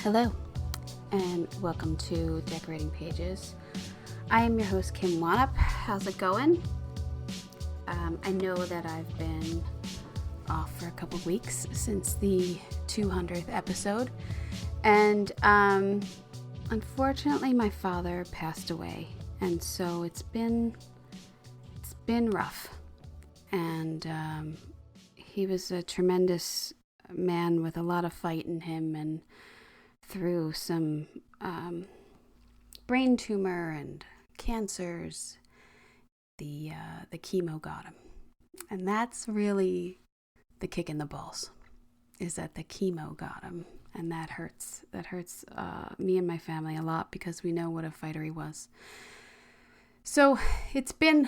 Hello, and welcome to Decorating Pages. I am your host, Kim Wannop. How's it going? I know that I've been off for a couple weeks since the 200th episode, and unfortunately my father passed away, and so it's been rough. And he was a tremendous man with a lot of fight in him, and through some brain tumor and cancers, the chemo got him. And that's really the kick in the balls, is that the chemo got him. And that hurts. That hurts me and my family a lot, because we know what a fighter he was. So it's been,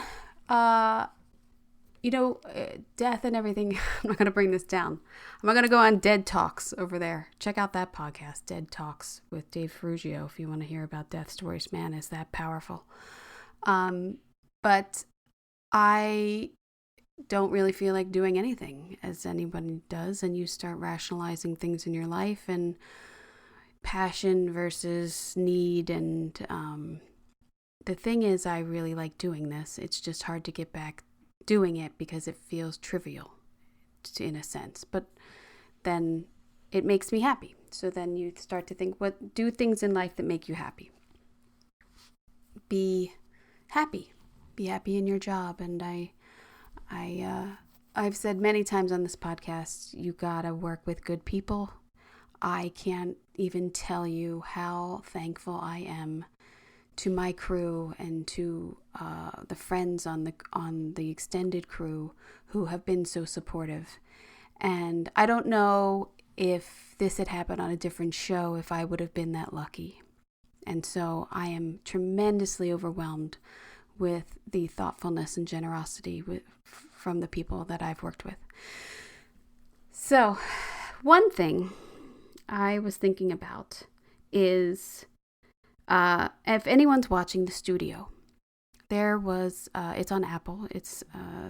death and everything. I'm not going to bring this down. I'm not going to go on Dead Talks over there. Check out that podcast, Dead Talks with Dave Ferrugio, if you want to hear about death stories. Man, is that powerful. But I don't really feel like doing anything, as anybody does, and you start rationalizing things in your life and passion versus need. And the thing is, I really like doing this. It's just hard to get back doing it because it feels trivial in a sense, but then it makes me happy. So then you start to think, do things in life that make you happy. Be happy in your job. And I've said many times on this podcast, you gotta work with good people. I can't even tell you how thankful I am to my crew and to the friends on the extended crew who have been so supportive. And I don't know if this had happened on a different show, if I would have been that lucky. And so I am tremendously overwhelmed with the thoughtfulness and generosity from the people that I've worked with. So one thing I was thinking about is, if anyone's watching The Studio, there was, it's on Apple, it's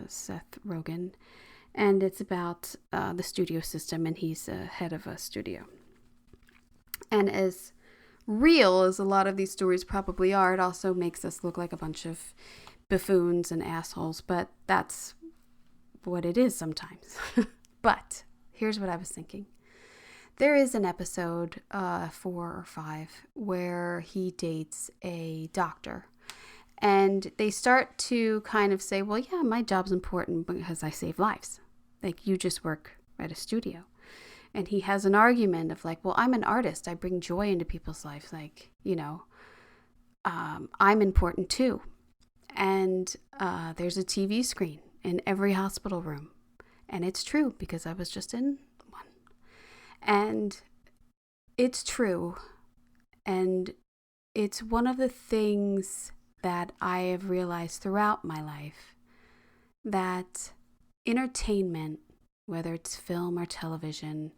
Seth Rogen, and it's about the studio system, and he's head of a studio. And as real as a lot of these stories probably are, it also makes us look like a bunch of buffoons and assholes, but that's what it is sometimes. But here's what I was thinking. There is an episode, 4 or 5, where he dates a doctor. And they start to kind of say, well, yeah, my job's important because I save lives. Like, you just work at a studio. And he has an argument of like, well, I'm an artist. I bring joy into people's lives. Like, I'm important too. And there's a TV screen in every hospital room. And it's true, because I was just in one. And it's true. And it's one of the things that I have realized throughout my life, that entertainment, whether it's film or television,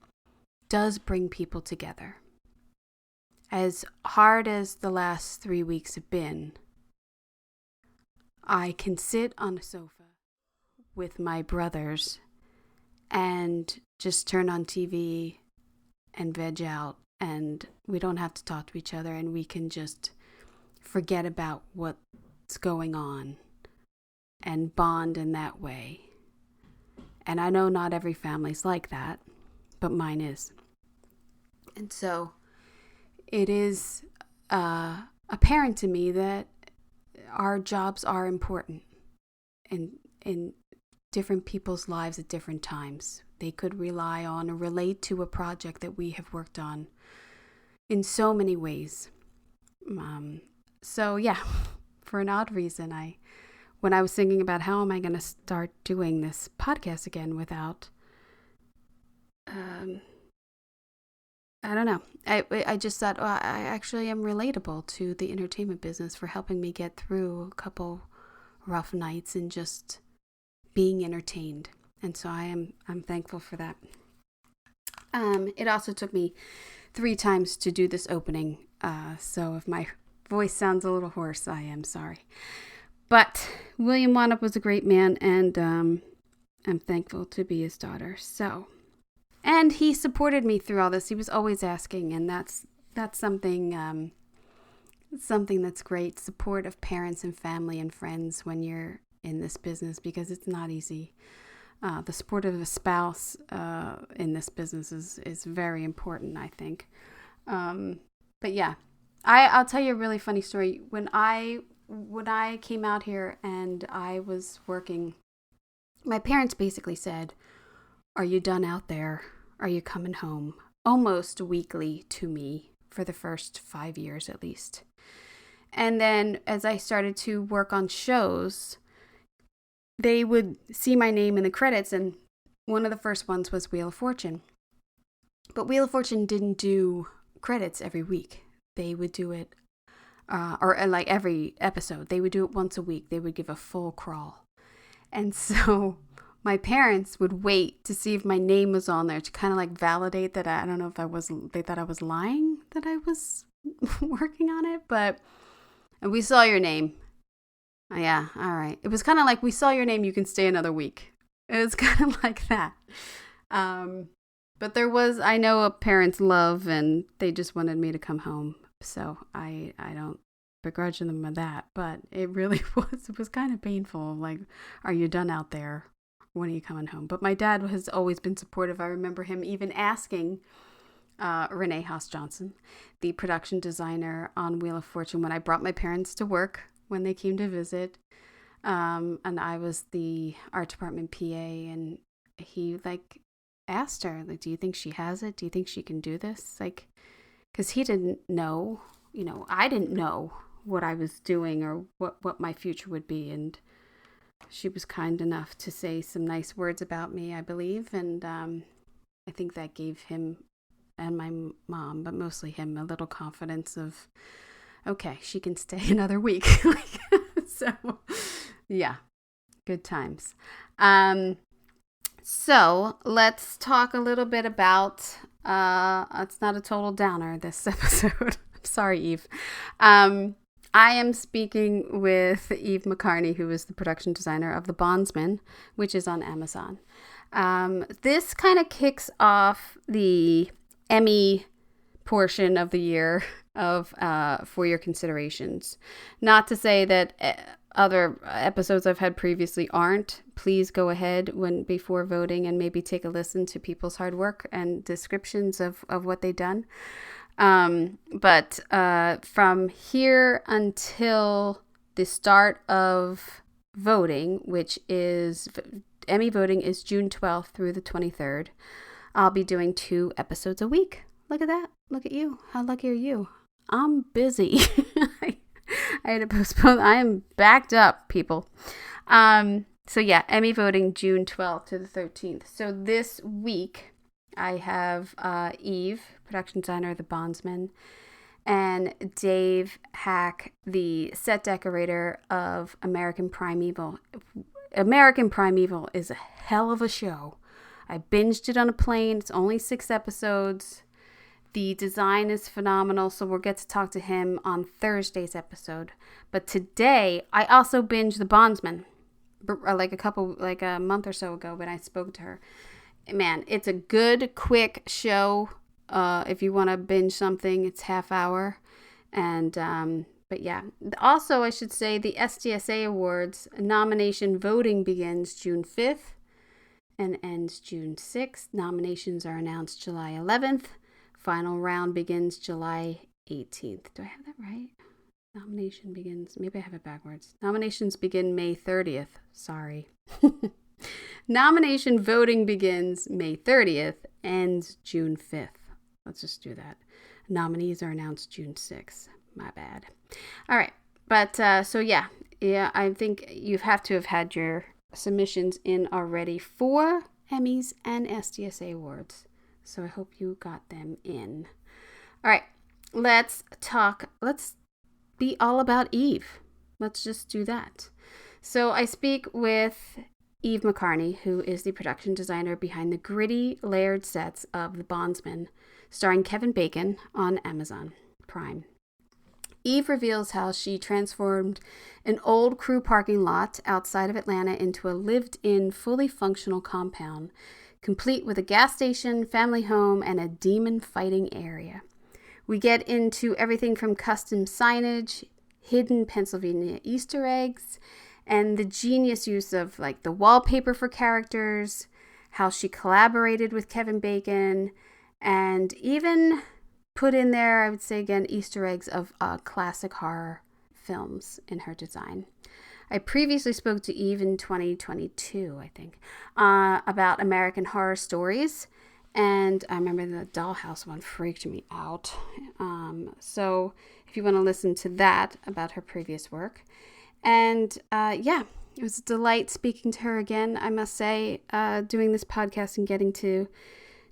does bring people together. As hard as the last 3 weeks have been, I can sit on a sofa with my brothers and just turn on TV and veg out, and we don't have to talk to each other, and we can just forget about what's going on and bond in that way. And I know not every family's like that, but mine is. And so it is apparent to me that our jobs are important in different people's lives at different times. They could rely on or relate to a project that we have worked on in so many ways. So yeah, for an odd reason, when I was thinking about how am I going to start doing this podcast again without, I don't know. I just thought, well, I actually am relatable to the entertainment business for helping me get through a couple rough nights and just being entertained. And so I'm thankful for that. It also took me 3 times to do this opening. So if my voice sounds a little hoarse, I am sorry. But William Wannop was a great man, and I'm thankful to be his daughter. So, and he supported me through all this. He was always asking, and that's that's something that's great. Support of parents and family and friends when you're in this business, because it's not easy. The support of a spouse in this business is very important, I think. But yeah, I'll tell you a really funny story. When I came out here and I was working, my parents basically said, "Are you done out there? Are you coming home?" Almost weekly to me for the first 5 years at least. And then as I started to work on shows, they would see my name in the credits, and one of the first ones was Wheel of Fortune. But Wheel of Fortune didn't do credits every week. They would do it, or like every episode, they would do it once a week. They would give a full crawl. And so my parents would wait to see if my name was on there to kind of like validate that I don't know if they thought I was lying that I was working on it, but we saw your name. Yeah, all right. It was kind of like, we saw your name, you can stay another week. It was kind of like that. But there was, I know, a parent's love, and they just wanted me to come home. So I don't begrudge them of that, but it really was kind of painful. Like, are you done out there? When are you coming home? But my dad has always been supportive. I remember him even asking Renee Haas-Johnson, the production designer on Wheel of Fortune, when I brought my parents to work when they came to visit. And I was the art department PA, and he like asked her, like, "Do you think she has it? Do you think she can do this?" Like, because he didn't know, I didn't know what I was doing or what my future would be. And she was kind enough to say some nice words about me, I believe. And I think that gave him and my mom, but mostly him, a little confidence of, okay, she can stay another week. So, yeah, good times. So let's talk a little bit about, it's not a total downer, this episode. Sorry, Eve. I am speaking with Eve McCarney, who is the production designer of The Bondsman, which is on Amazon. This kind of kicks off the Emmy portion of the year of for your considerations. Not to say that other episodes I've had previously aren't. Please go ahead before voting and maybe take a listen to people's hard work and descriptions of what they've done. But from here until the start of voting, which is Emmy voting is June 12th through the 23rd, I'll be doing 2 episodes a week. Look at that. Look at you. How lucky are you? I'm busy. I had to postpone. I am backed up, people. So yeah, Emmy voting June 12th to the 13th. So this week I have Eve, production designer of The Bondsman, and Dave Hack, the set decorator of American Primeval. American Primeval is a hell of a show. I binged it on a plane. It's only 6 episodes. The design is phenomenal, so we'll get to talk to him on Thursday's episode. But today, I also binged The Bondsman, like a month or so ago when I spoke to her. Man, it's a good, quick show. If you want to binge something, it's half hour. And, but yeah. Also, I should say the SDSA Awards nomination voting begins June 5th and ends June 6th. Nominations are announced July 11th. Final round begins July 18th. Do I have that right? Nomination begins, maybe I have it backwards. Nominations begin May 30th. Sorry. Nomination voting begins May 30th, ends June 5th. Let's just do that. Nominees are announced June 6th. My bad. All right. But so yeah, I think you have to have had your submissions in already for Emmys and SDSA Awards. So I hope you got them in. All right. Let's be all about Eve. Let's just do that. So I speak with Eve McCarney, who is the production designer behind the gritty, layered sets of The Bondsman, starring Kevin Bacon on Amazon Prime. Eve reveals how she transformed an old crew parking lot outside of Atlanta into a lived-in, fully functional compound, complete with a gas station, family home, and a demon-fighting area. We get into everything from custom signage, hidden Pennsylvania Easter eggs, and the genius use of like the wallpaper for characters, how she collaborated with Kevin Bacon, and even put in there, I would say again, Easter eggs of classic horror films in her design. I previously spoke to Eve in 2022, I think, about American Horror Stories. And I remember the Dollhouse one freaked me out. So if you want to listen to that about her previous work. And yeah, it was a delight speaking to her again, I must say, doing this podcast and getting to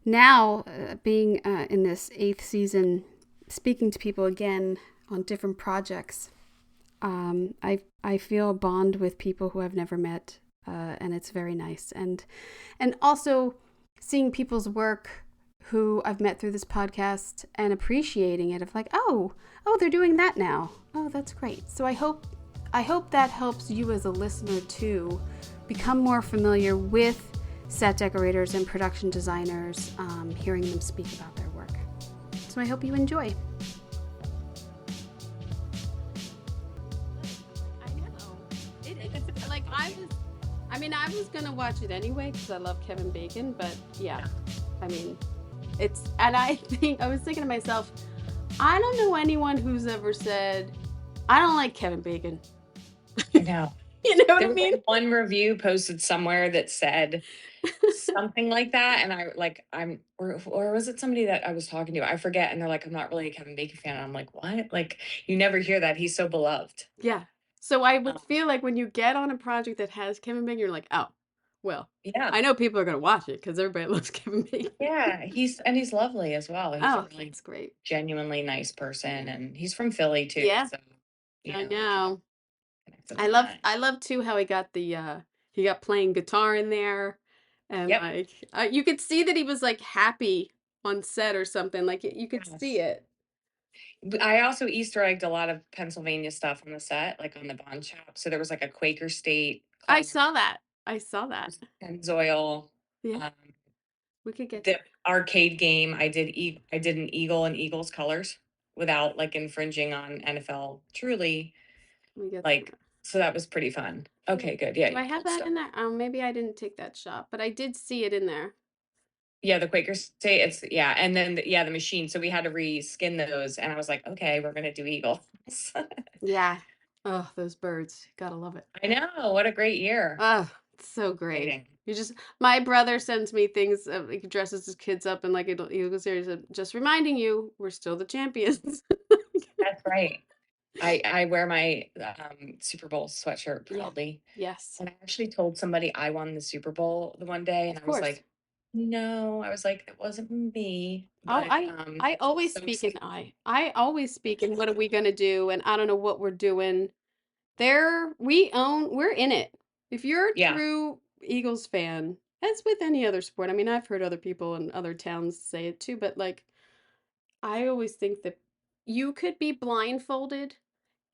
now being in this 8th season, speaking to people again on different projects. I feel a bond with people who I've never met, and it's very nice. And also seeing people's work who I've met through this podcast and appreciating it, of like, oh, they're doing that now. Oh, that's great. So I hope that helps you as a listener too become more familiar with set decorators and production designers, hearing them speak about their work. So I hope you enjoy. I know. It is. Like, I was going to watch it anyway because I love Kevin Bacon, but yeah, I mean, and I was thinking to myself, I don't know anyone who's ever said, I don't like Kevin Bacon. I know. You know what There I was mean? like one review posted somewhere that said something like that, and or was it somebody that I was talking to? I forget. And they're like, I'm not really a Kevin Bacon fan. And I'm like, what? Like, you never hear that. He's so beloved. Yeah. So I would feel like when you get on a project that has Kevin Bacon, you're like, oh, well, Yeah. I know people are going to watch it because everybody loves Kevin Bacon. Yeah, he's lovely as well. He's a really that's great. genuinely nice person, and he's from Philly too. Yeah. So I know. connected on that. I love too how he got he got playing guitar in there, and Yep. like you could see that he was like happy on set or something. Like you could see it. I also Easter egged a lot of Pennsylvania stuff on the set, like on the Bond shop. So there was like a Quaker State I color, saw that. I saw that. Pennzoil. Yeah. Um, We could get the arcade game, I did an eagle in Eagles colors without like infringing on NFL truly. we get Like, so that was pretty fun. Okay, good. Yeah, Do I have that in there? Maybe I didn't take that shot, but I did see it in there. Yeah, the Quaker State, yeah, and then the machine. So we had to reskin those, and I was like, okay, we're gonna do eagles. Yeah. Oh, those birds. Gotta love it. I know, what a great year. Oh, it's so great. My brother sends me things, he dresses his kids up in like a Eagle series. Just reminding you, we're still the champions. That's right. I wear my Super Bowl sweatshirt proudly. Yes. And I actually told somebody I won the Super Bowl the one day, and Of I was course. like, no, I was like, it wasn't me. Oh, But I always so speak in I. I always speak in what are we gonna do, and I don't know what we're doing. We're in it. If you're a yeah, true Eagles fan, as with any other sport, I mean, I've heard other people in other towns say it too, but like, I always think that you could be blindfolded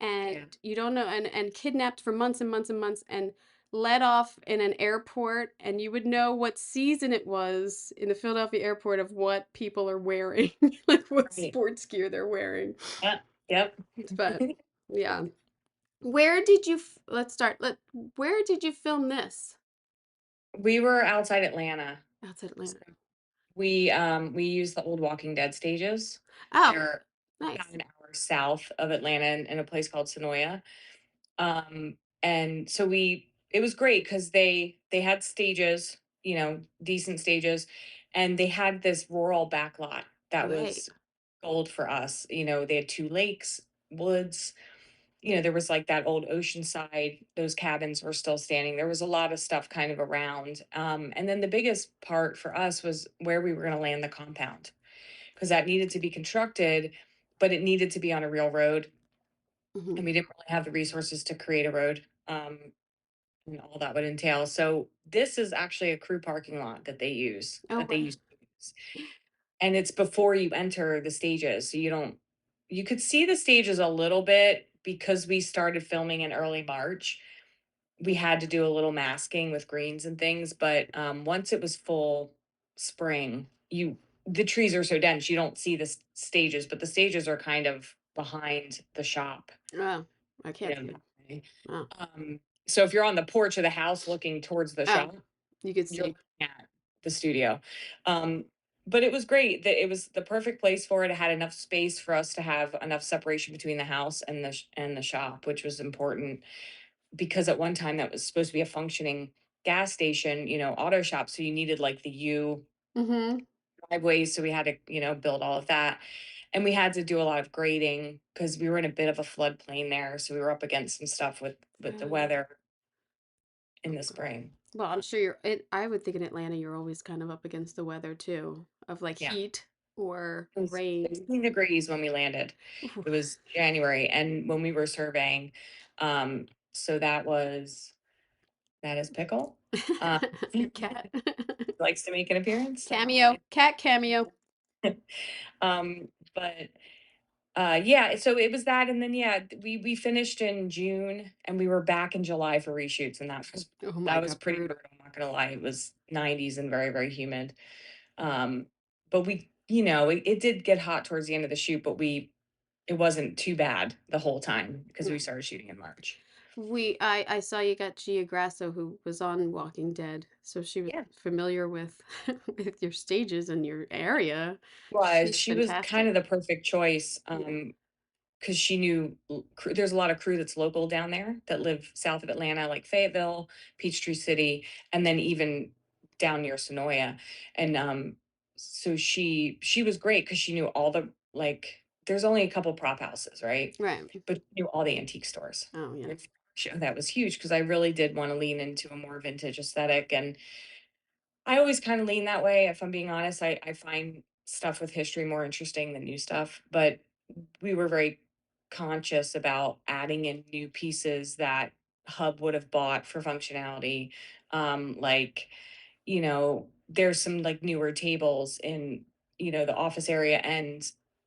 and yeah, you don't know, and kidnapped for months and months and months and let off in an airport, and you would know what season it was in the Philadelphia airport of what people are wearing, like what right. sports gear they're wearing. Yeah, yep. But yeah. Where did you let's start. Where did you film this? We were outside Atlanta. Outside So Atlanta. we used the old Walking Dead stages. Oh, They're about nice. an hour south of Atlanta in a place called Sonoya. And so it was great because they had stages, decent stages, and they had this rural backlot that Right. was gold for us. They had two lakes, woods. There was like that old ocean side, those cabins were still standing. There was a lot of stuff kind of around. And then the biggest part for us was where we were going to land the compound because that needed to be constructed, but it needed to be on a real road. Hmm. And we didn't really have the resources to create a road, and all that would entail. So this is actually a crew parking lot Oh, that they right. used to use. And it's before you enter the stages. So you could see the stages a little bit because we started filming in early March. We had to do a little masking with greens and things, but once it was full spring, the trees are so dense, you don't see the stages, but the stages are kind of behind the shop, Oh, I you can't know, see it. that way. Oh, So if you're on the porch of the house looking towards the oh, shop, you could you're see. looking at the studio. But it was great that it was the perfect place for it. It had enough space for us to have enough separation between the house and the shop, which was important because at one time that was supposed to be a functioning gas station, auto shop. So you needed like the U Mm-hmm. driveways. So we had to, build all of that. And we had to do a lot of grading because we were in a bit of a floodplain there. So we were up against some stuff with the Oh, weather in the spring. well, I'm sure I would think in Atlanta you're always kind of up against the weather too, of like Yeah. heat or It was rain. 16 degrees when we landed. Ooh. It was January, and when we were surveying, so that is Pickle. Um, Your cat. likes to make an appearance. Say Cameo. hi. Cat cameo. But yeah, so it was that, and then yeah, we finished in June, and we were back in July for reshoots, and Oh my that was God, pretty brutal. brutal. I'm not gonna lie, it was 90s and very very humid. Um, but it did get hot towards the end of the shoot, but it wasn't too bad the whole time because we No. started shooting in March. I saw you got Gia Grasso who was on Walking Dead, so she was Yeah. familiar with with your stages and your area. Was She's she was kind fantastic. of the perfect choice, Yeah. because she knew there's a lot of crew that's local down there that live south of Atlanta, like Fayetteville, Peachtree City, and then even down near Sonoya. And so she was great because she knew all the like. There's only a couple prop houses, right? Right. But she knew all the antique stores. Oh yeah. And that was huge because I really did want to lean into a more vintage aesthetic, and I always kind of lean that way. If I'm being honest, I find stuff with history more interesting than new stuff. But we were very conscious about adding in new pieces that Hub would have bought for functionality. Like, there's some like newer tables in, the office area and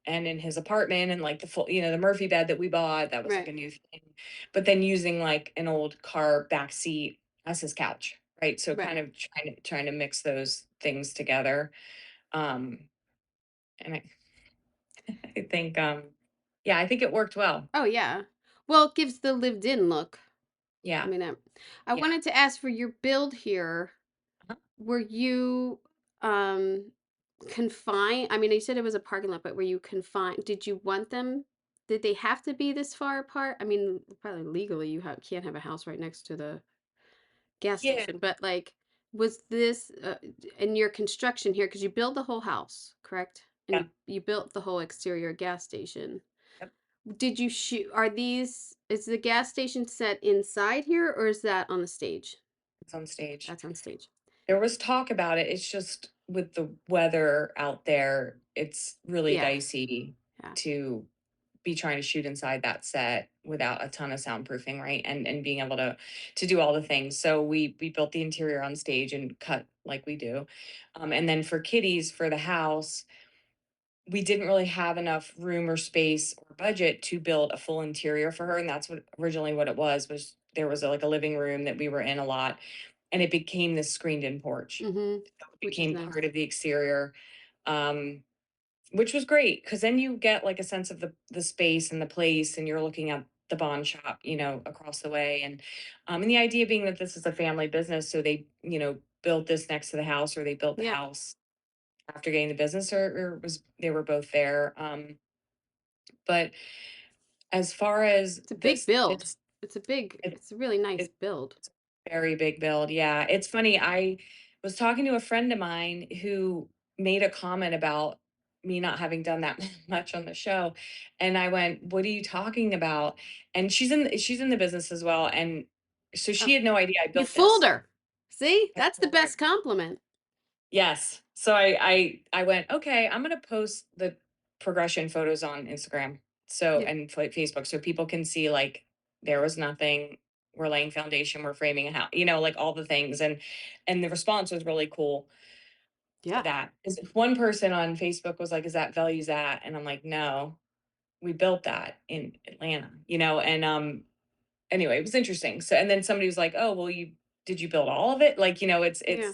in his apartment, and like the full, the Murphy bed that we bought, that was like Right. a new thing. But then using like an old car back seat as his couch, right? So kind Right. of trying to mix those things together. Um, and I think yeah, I think it worked well. Oh yeah. Well, it gives the lived in look. I Yeah. mean, I Yeah. wanted to ask for your build here. Uh-huh. Were you um confined? I mean, you said it was a parking lot, but were you confined? Did you want them? Did they have to be this far apart? I mean, probably legally can't have a house right next to the gas Yeah. station, but like, was this in your construction here? Because you built the whole house, correct? And Yeah. you built the whole exterior gas station. Yep. Did you shoot? Is the gas station set inside here, or is that on the stage? It's on stage. That's on stage. There was talk about it. It's just with the weather out there, it's really Yeah, dicey yeah, to be trying to shoot inside that set without a ton of soundproofing, right? And being able to do all the things. So we built the interior on stage and cut like we do. And then for Kitty's for the house, we didn't really have enough room or space or budget to build a full interior for her, and that's what originally what it was there was like a living room that we were in a lot, and it became this screened in porch. mm-hmm. So it Which is became nice. part of the exterior, um, which was great because then you get like a sense of the space and the place, and you're looking at the bond shop, across the way, and the idea being that this is a family business, so they, built this next to the house, or they built the Yeah, house after getting the business, or was they were both there. But as far as it's a big this, build. it, It's a really nice it's build. a very big build. Yeah, it's funny. I was talking to a friend of mine who made a comment about me not having done that much on the show, and I went, "What are you talking about?" And she's in the business as well, and so Oh, she had no idea I you built fooled this. her. See, I that's the told her. best compliment. Yes. So I went, okay, I'm gonna post the progression photos on Instagram. So Yeah, and Facebook so people can see like there was nothing. We're laying foundation, we're framing a house, like all the things. And the response was really cool to yeah, that. Is one person on Facebook was like, is that values that? And I'm like, no, we built that in Atlanta, and anyway, it was interesting. So and then somebody was like, oh, well, you build all of it? Like, yeah.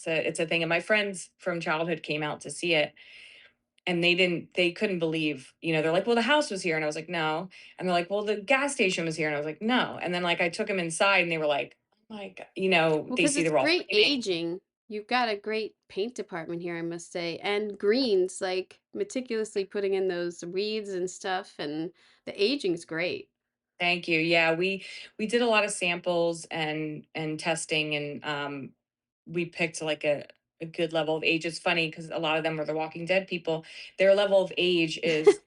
It's a thing. And my friends from childhood came out to see it, and they couldn't believe, they're like, well, the house was here. And I was like, no. And they're like, well, the gas station was here. And I was like, no. And then like I took them inside and they were like, oh my God, Well, they because see it's the raw great framing. aging. You've got a great paint department here, I must say, and greens, like meticulously putting in those weeds and stuff, and the aging's great. Thank you. Yeah, we did a lot of samples and testing, and we picked like a good level of age. It's funny because a lot of them were the Walking Dead people. Their level of age is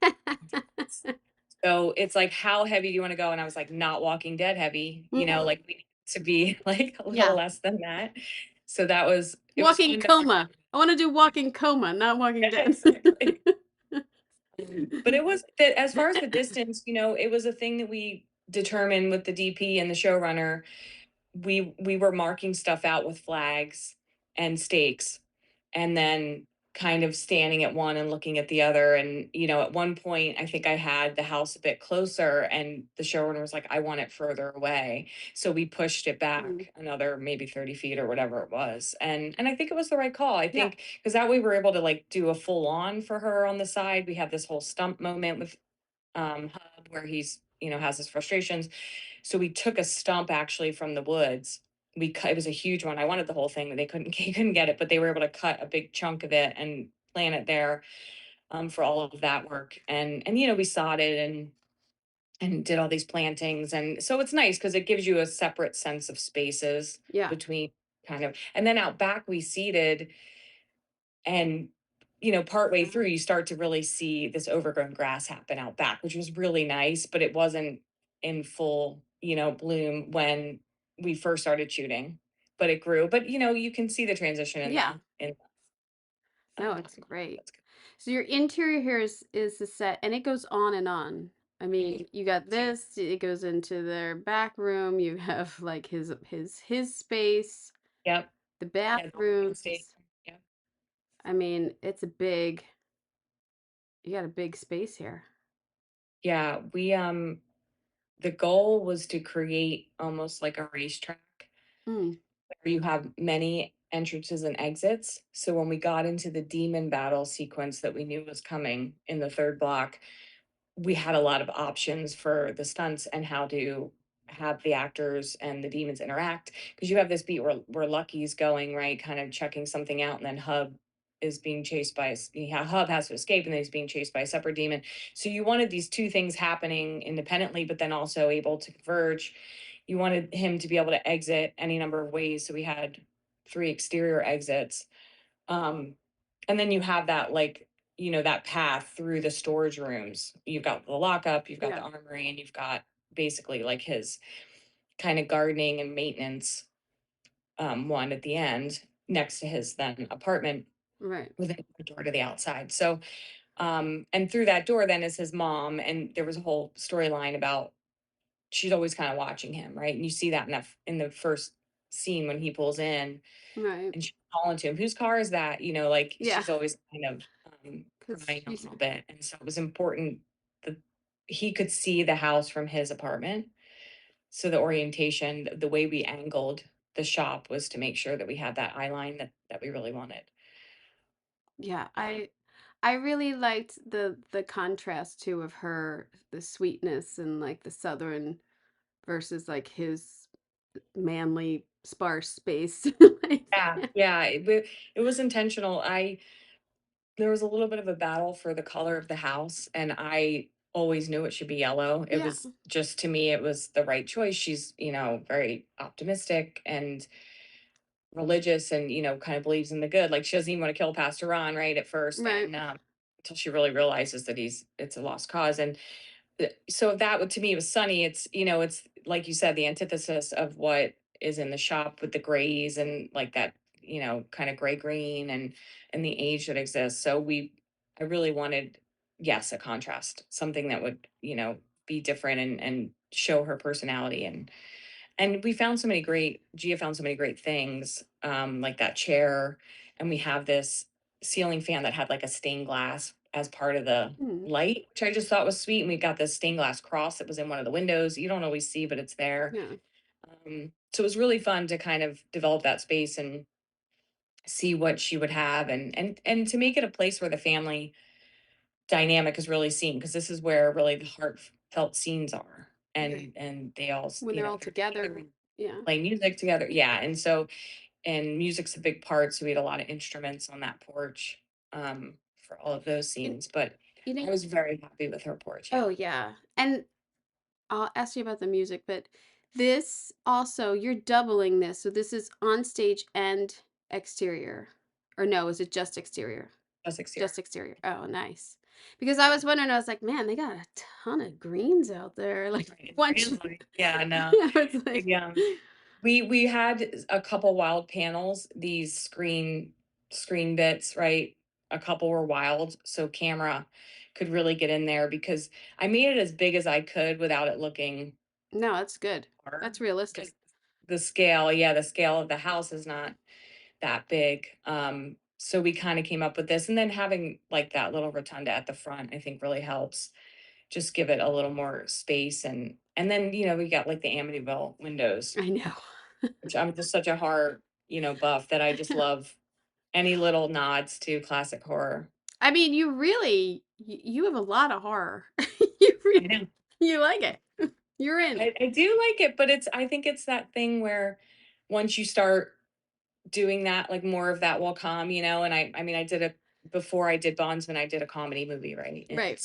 so it's like, how heavy do you want to go? And I was like, not Walking Dead heavy, Mhm. like we need to be like a little Yeah. less than that. So it was Walking fun to coma. I want to do walking coma, not Walking Dead. exactly. But it was that as far as the distance, it was a thing that we determined with the DP and the showrunner. We were marking stuff out with flags and stakes, and then kind of standing at one and looking at the other. And at one point I think I had the house a bit closer, and the showrunner was like, I want it further away, so we pushed it Mm, back another maybe 30 feet or whatever it was. And I think it was the right call. I yeah. think because that way we were able to like do a full on for her on the side. We have this whole stump moment with Hub where he's has his frustrations. So we took a stump actually from the woods. We cut, it was a huge one. I wanted the whole thing, but they couldn't they couldn't get it, but they were able to cut a big chunk of it and plant it there for all of that work. And we sodded and did all these plantings. And so it's nice because it gives you a separate sense of spaces Yeah. between kind of, and then out back we seeded, and partway through you start to really see this overgrown grass happen out back, which was really nice, but it wasn't in full bloom when we first started shooting. But it grew, but you can see the transition in Yeah. in No, it's great. that's good. So your interior here is the set, and it goes on and on. I mean, you got this, it goes into their back room, you have like his space, Yep. the Yeah, the open stage. bathrooms. Yep. I mean, it's a big you got a big space here. Yeah, we the goal was to create almost like a racetrack Mm, where you have many entrances and exits. So when we got into the demon battle sequence that we knew was coming in the third block, we had a lot of options for the stunts and how to have the actors and the demons interact, because you have this beat where Lucky's going, right, kind of checking something out, and then Hub is being chased by Hub has to escape, and then he's being chased by a separate demon. So you wanted these two things happening independently but then also able to converge. You wanted him to be able to exit any number of ways, so we had three exterior exits. um and then you have that like that path through the storage rooms. You've got the lockup, you've got the yeah, armory, and you've got basically like his kind of gardening and maintenance one at the end next to his then apartment right. with a door to the outside. So and through that door then is his mom, and there was a whole storyline about she's always kind of watching him, right? And you see that in the first scene when he pulls in, Right. and she's calling to him, "Whose car is that?" Like Yeah, she's always kind of because prying a she's little bit. And so it was important that he could see the house from his apartment. So the orientation, the way we angled the shop was to make sure that we had that eye line that we really wanted. yeah, I really liked the contrast too of her, the sweetness and like the southern versus like his manly sparse space. Like, Yeah, yeah, it was intentional. There was a little bit of a battle for the color of the house, and I always knew it should be yellow. It yeah, was just, to me, it was the right choice. She's, very optimistic and religious, and kind of believes in the good. Like she doesn't even want to kill Pastor Ron right at first, right. and until she really realizes that it's a lost cause. And so that to me was Sunny. It's it's like you said, the antithesis of what is in the shop with the grays and like that kind of gray green and the age that exists. So I really wanted, yes, a contrast, something that would be different and show her personality. And we found so many great Gia found so many great things, like that chair, and we have this ceiling fan that had like a stained glass as part of the Mm, light, which I just thought was sweet. And we got this stained glass cross that was in one of the windows. You don't always see, but it's there. yeah. So it was really fun to kind of develop that space see what she would have, and to make it a place where the family dynamic is really seen, because this is where really the heartfelt scenes are, Right. and they all When they're all they're together together. and Yeah. play music together, yeah. And so, and music's a big part, so we had a lot of instruments on that porch, for all of those And scenes. But you know, I was very happy with her porch, oh yeah. yeah. And I'll ask you about the music, but this also, you're doubling this. So this is on stage and exterior. Or no, is it just exterior? Just exterior. Just exterior. Oh, nice. Because I Yeah, was wondering, I was like, man, they got a ton of greens out there. Like right, it once feels you, like, yeah, no. I was like, Yeah. We had a couple wild panels, these screen bits, right? A couple were wild, so camera could really get in there, because I made it as big as I could without it looking no, that's good. hard. That's realistic. Because the scale, yeah, the scale of the house is not that big. So we kind of came up with this, and then having like that little rotunda at the front, I think really helps just give it a little more space. And then, we got like the Amityville windows, I know. which I'm just such a horror, buff, that I just love any little nods to classic horror. I mean, you really, you have a lot of horror. You I really, know. you like it. You're in. I do like it, but I think it's that thing where once you start doing that, like more of that will come, and I mean, before I did Bondsman, I did a comedy movie, right? Right.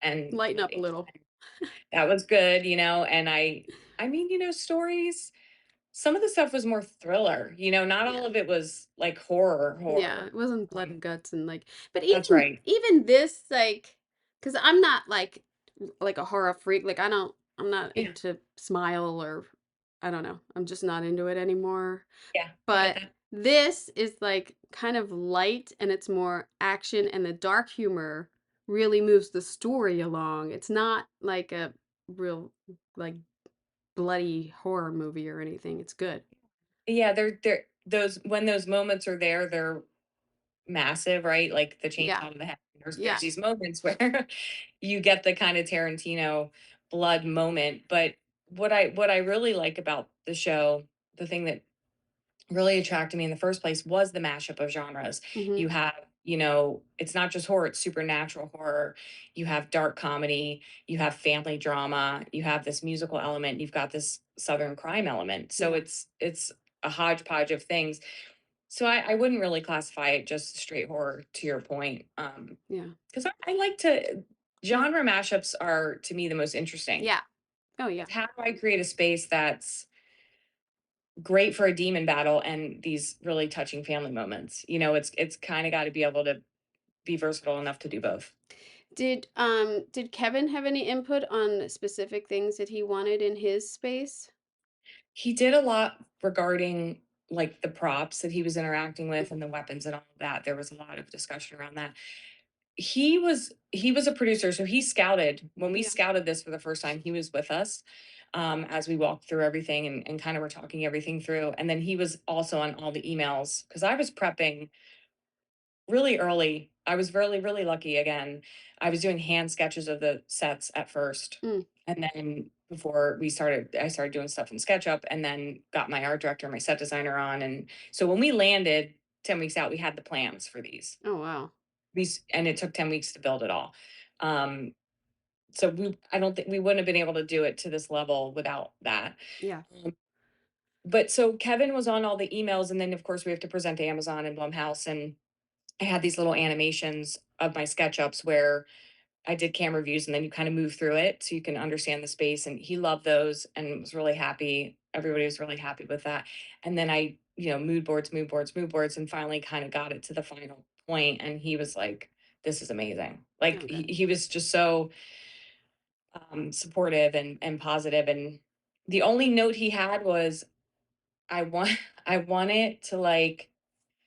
And Lighten up a little. that was good, and I mean, stories, some of the stuff was more thriller, not all Yeah. of it was like horror, Yeah, horror. it wasn't blood and guts and like, but That's even right. even this like, because I'm not like a horror freak. Like I'm not Yeah. into Smile or I don't know. I'm just not into it anymore. Yeah. I get But that. this is like kind of light and it's more action and the dark humor really moves the story along. It's not like a real like bloody horror movie or anything. It's good. Yeah, they're those when those moments are there, they're massive, right? Like the Yeah. chainsaw to the head. There's Yeah. these moments where you get the kind of Tarantino blood moment. But what I really like about the show, the thing that really attracted me in the first place, was the mashup of genres. Mhm. You have, it's not just horror, it's supernatural horror. You have dark comedy, you have family drama, you have this musical element, you've got this southern crime element. So Yeah. it's a hodgepodge of things. So I wouldn't really classify it just straight horror, to your point. Yeah. Because I like to Yeah. genre mashups are, to me, the most interesting. Yeah. Oh yeah. How do I create a space that's great for a demon battle and these really touching family moments? It's kind of got to be able to be versatile enough to do both. Did Kevin have any input on specific things that he wanted in his space? He did a lot regarding like the props that he was interacting with Mhm. and the weapons and all of that. There was a lot of discussion around that. He was a producer, so he scouted. When we Yeah. scouted this for the first time, he was with us, as we walked through everything, and kind of were talking everything through. And then he was also on all the emails, because I was prepping really early. I was really, really lucky again. I was doing hand sketches of the sets at first. Mm. And then before I started doing stuff in SketchUp, and then got my art director, my set designer on. And so when we landed 10 weeks out, we had the plans for these. Oh wow. And it took 10 weeks to build it all. Um, so I don't think we wouldn't have been able to do it to this level without that. Yeah. Um, but so Kevin was on all the emails, and then of course we have to present to Amazon and Blumhouse, and I had these little animations of my SketchUps where I did camera views, and then you kind of move through it so you can understand the space. And he loved those and was really happy. Everybody was really happy with that. And then mood boards, and finally kind of got it to the final point. And he was like, "This is amazing." Like Oh he, good. he was just so supportive and positive. And the only note he had was, "I want, I want it to like."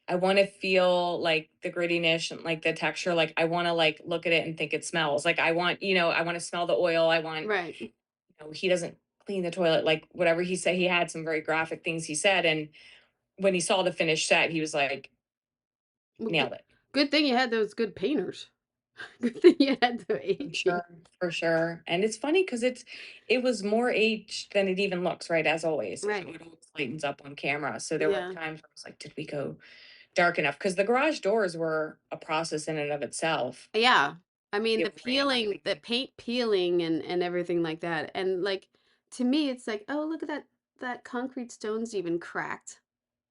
I wanna feel, like, the grittiness and, like, the texture, like, I wanna, like, look at it and think it smells, like, I wanna smell the oil, Right. he doesn't clean the toilet, like, whatever he said. He had some very graphic things he said, and when he saw the finished set, he was like, Well, "Nailed it." good thing you had those good painters. Good thing you had the A For team. sure, for sure. And it's funny because it was more aged than it even looks, right, as always, Right. it always lightens up on camera. So there were Yeah. times where I was like, "Did we go dark enough, because the garage doors were a process in and of itself. Yeah. I mean, the Give grant peeling, the everything. paint peeling and everything like that. And like to me it's like, "Oh, look at that concrete stone's even cracked."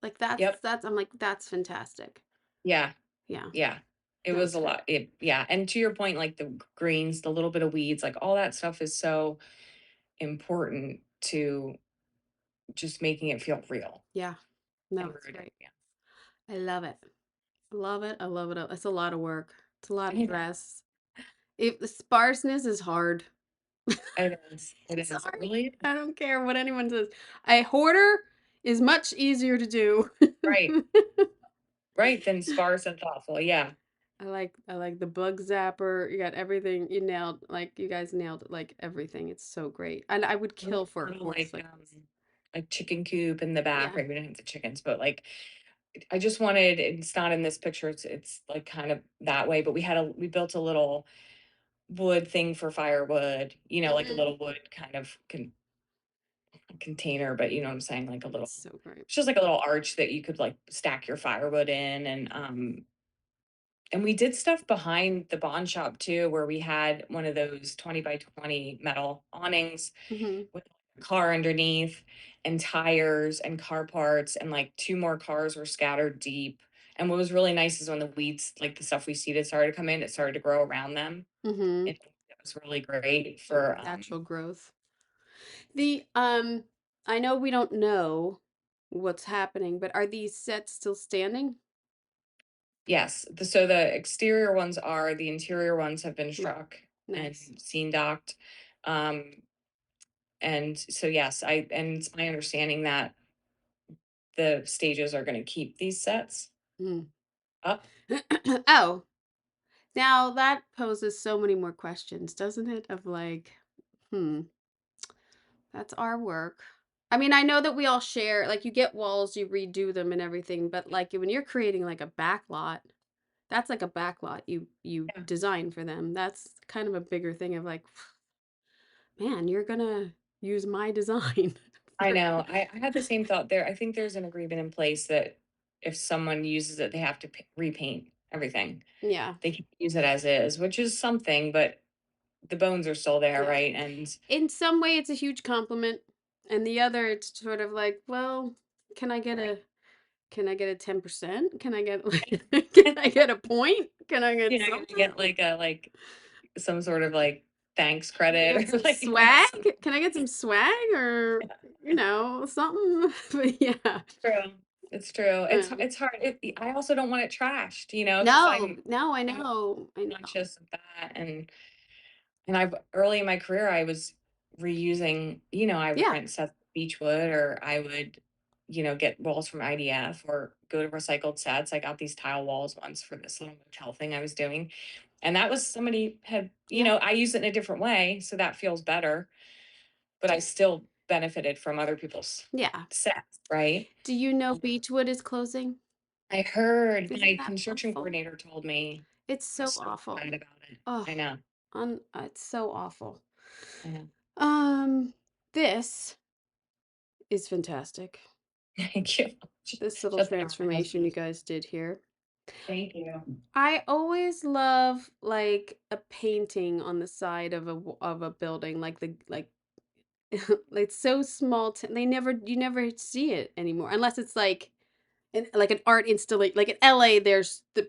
Like Yep. that's I'm like, "That's fantastic." Yeah. Yeah. Yeah. It No, was it's a great. lot. Yeah. And to your point, like the greens, the little bit of weeds, like all that stuff is so important to just making it feel real Yeah. No, and it's rooted. great. Yeah. I love it. I love it. I love it. It's a lot of work. It's a lot of I know. stress. If the sparseness is hard. It is. It It's is. It hard. really is. I don't care what anyone says. A hoarder is much easier to do. Right. Right. Then sparse and thoughtful. Yeah. I like the bug zapper. You got everything. You nailed like you guys nailed like everything. It's so great. And I would Little, kill for a little course like this. like chicken coop in the back, Yeah. right? We didn't have the chickens, but like I just wanted, it's not in this picture, it's like kind of that way, but we built a little wood thing for firewood, like a Mhm. little wood kind of container, but you know what I'm saying? Like a little, It's so great. it's just like a little arch that you could like stack your firewood in. And we did stuff behind the bond shop too, where we had one of those 20 by 20 metal awnings Mhm. with a car underneath and tires and car parts, and like two more cars were scattered deep. And what was really nice is when the weeds, like the stuff we seeded, started to come in, it started to grow around them. Mhm. It was really great Like for natural growth. The I know we don't know what's happening, but are these sets still standing? yes. So the exterior ones are, the interior ones have been Right. struck and Nice. scene docked. Um, and so yes, and it's my understanding that the stages are going to keep these sets Mm. up. Oh, now that poses so many more questions, doesn't it? Of like, hmm, that's our work. I mean, I know that we all share, like you get walls, you redo them and everything, but like when you're creating like a backlot, that's like a backlot you Yeah. design for them. That's kind of a bigger thing of like, man, you're gonna use my design. I for, know. I had the same thought there. I think there's an agreement in place that if someone uses it, they have to repaint everything. yeah. They can use it as is, which is something, but the bones are still there, Yeah. right? And In some way it's a huge compliment, and the other it's sort of like, well, can I get right. a can I get a 10%? Can I get can I get a point? Can I get Can I something? get like some sort of like thanks Can I get credit or some like swag? Can I get some swag or something? But yeah. true. It's true. Yeah. It's hard. I also don't want it trashed, because No, no, I I'm know. I know. conscious of that. And I've early in my career, I was reusing, I would Yeah. rent sets of Beechwood, or I would, get walls from IDF or go to recycled sets. I got these tile walls once for this little motel thing I was doing. And that was somebody had, Yeah. I use it in a different way. So that feels better, but I still benefited from other people's Yeah. sets, right? Do you know Beechwood is closing? I heard Isn't my that construction awful? coordinator told me. It's I so was so awful. sad about it. Oh, I know. it's so awful. I know. This is fantastic. Thank you. This little Just like my transformation you husband. guys did here. Thank you. I always love like a painting on the side of of a building, like it's so small. They never you never see it anymore unless it's like an art installation. Like in LA,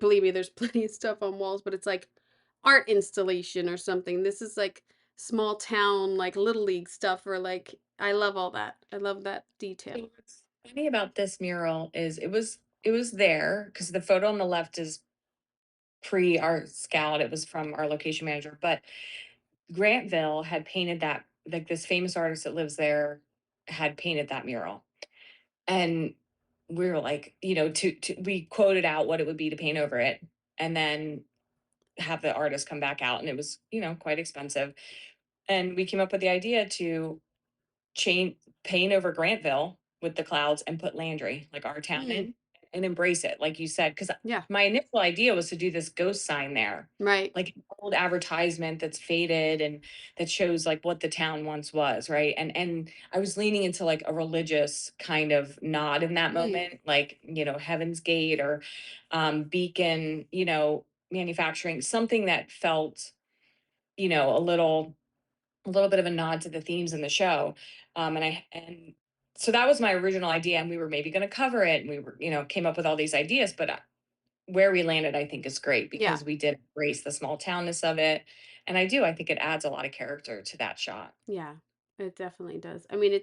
believe me, there's plenty of stuff on walls, but it's like art installation or something. This is like small town, like little league stuff, or like I love all that. I love that detail. So what's funny about this mural is it was there because the photo on the left is pre our scout. It was from our location manager, but Grantville had painted that, like this famous artist that lives there had painted that mural. And we were like, to we quoted out what it would be to paint over it and then have the artist come back out. And it was, quite expensive. And we came up with the idea to chain paint over Grantville with the clouds and put Landry, like our town, Mm, in. and embrace it, like you said, because Yeah. my initial idea was to do this ghost sign there, Right. like an old advertisement that's faded and that shows like what the town once was, right? And I was leaning into like a religious kind of nod in that Mm. moment, like, Heaven's Gate or Beacon, manufacturing, something that felt, a little bit of a nod to the themes in the show. And so that was my original idea, and we were maybe going to cover it, and we were, came up with all these ideas, but where we landed, I think, is great Yeah. because we did embrace the small townness of it. And I think it adds a lot of character to that shot. Yeah, it definitely does. I mean,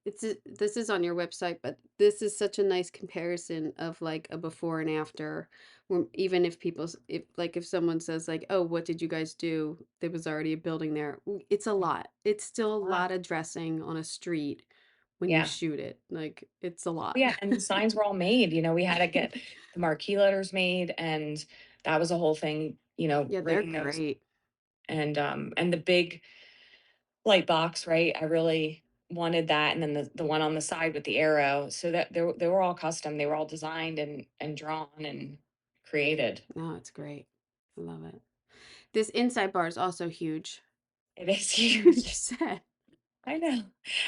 this is on your website, but this is such a nice comparison of like a before and after. When even if if someone says like, "Oh, what did you guys do?" There was already a building there. It's a Mm. lot. It's still a Wow. lot of dressing on a street when you Yeah. shoot it. Like it's a lot. Yeah. And the signs were all made. We had to get the marquee letters made, and that was a whole thing, Yeah, they're rigging those great. and the big light box, right? I really wanted that, and then the one on the side with the arrow, so that they were all custom. They were all designed and drawn and created. No, it's great. I love it. This inside bar is also huge. It is You huge. said I know.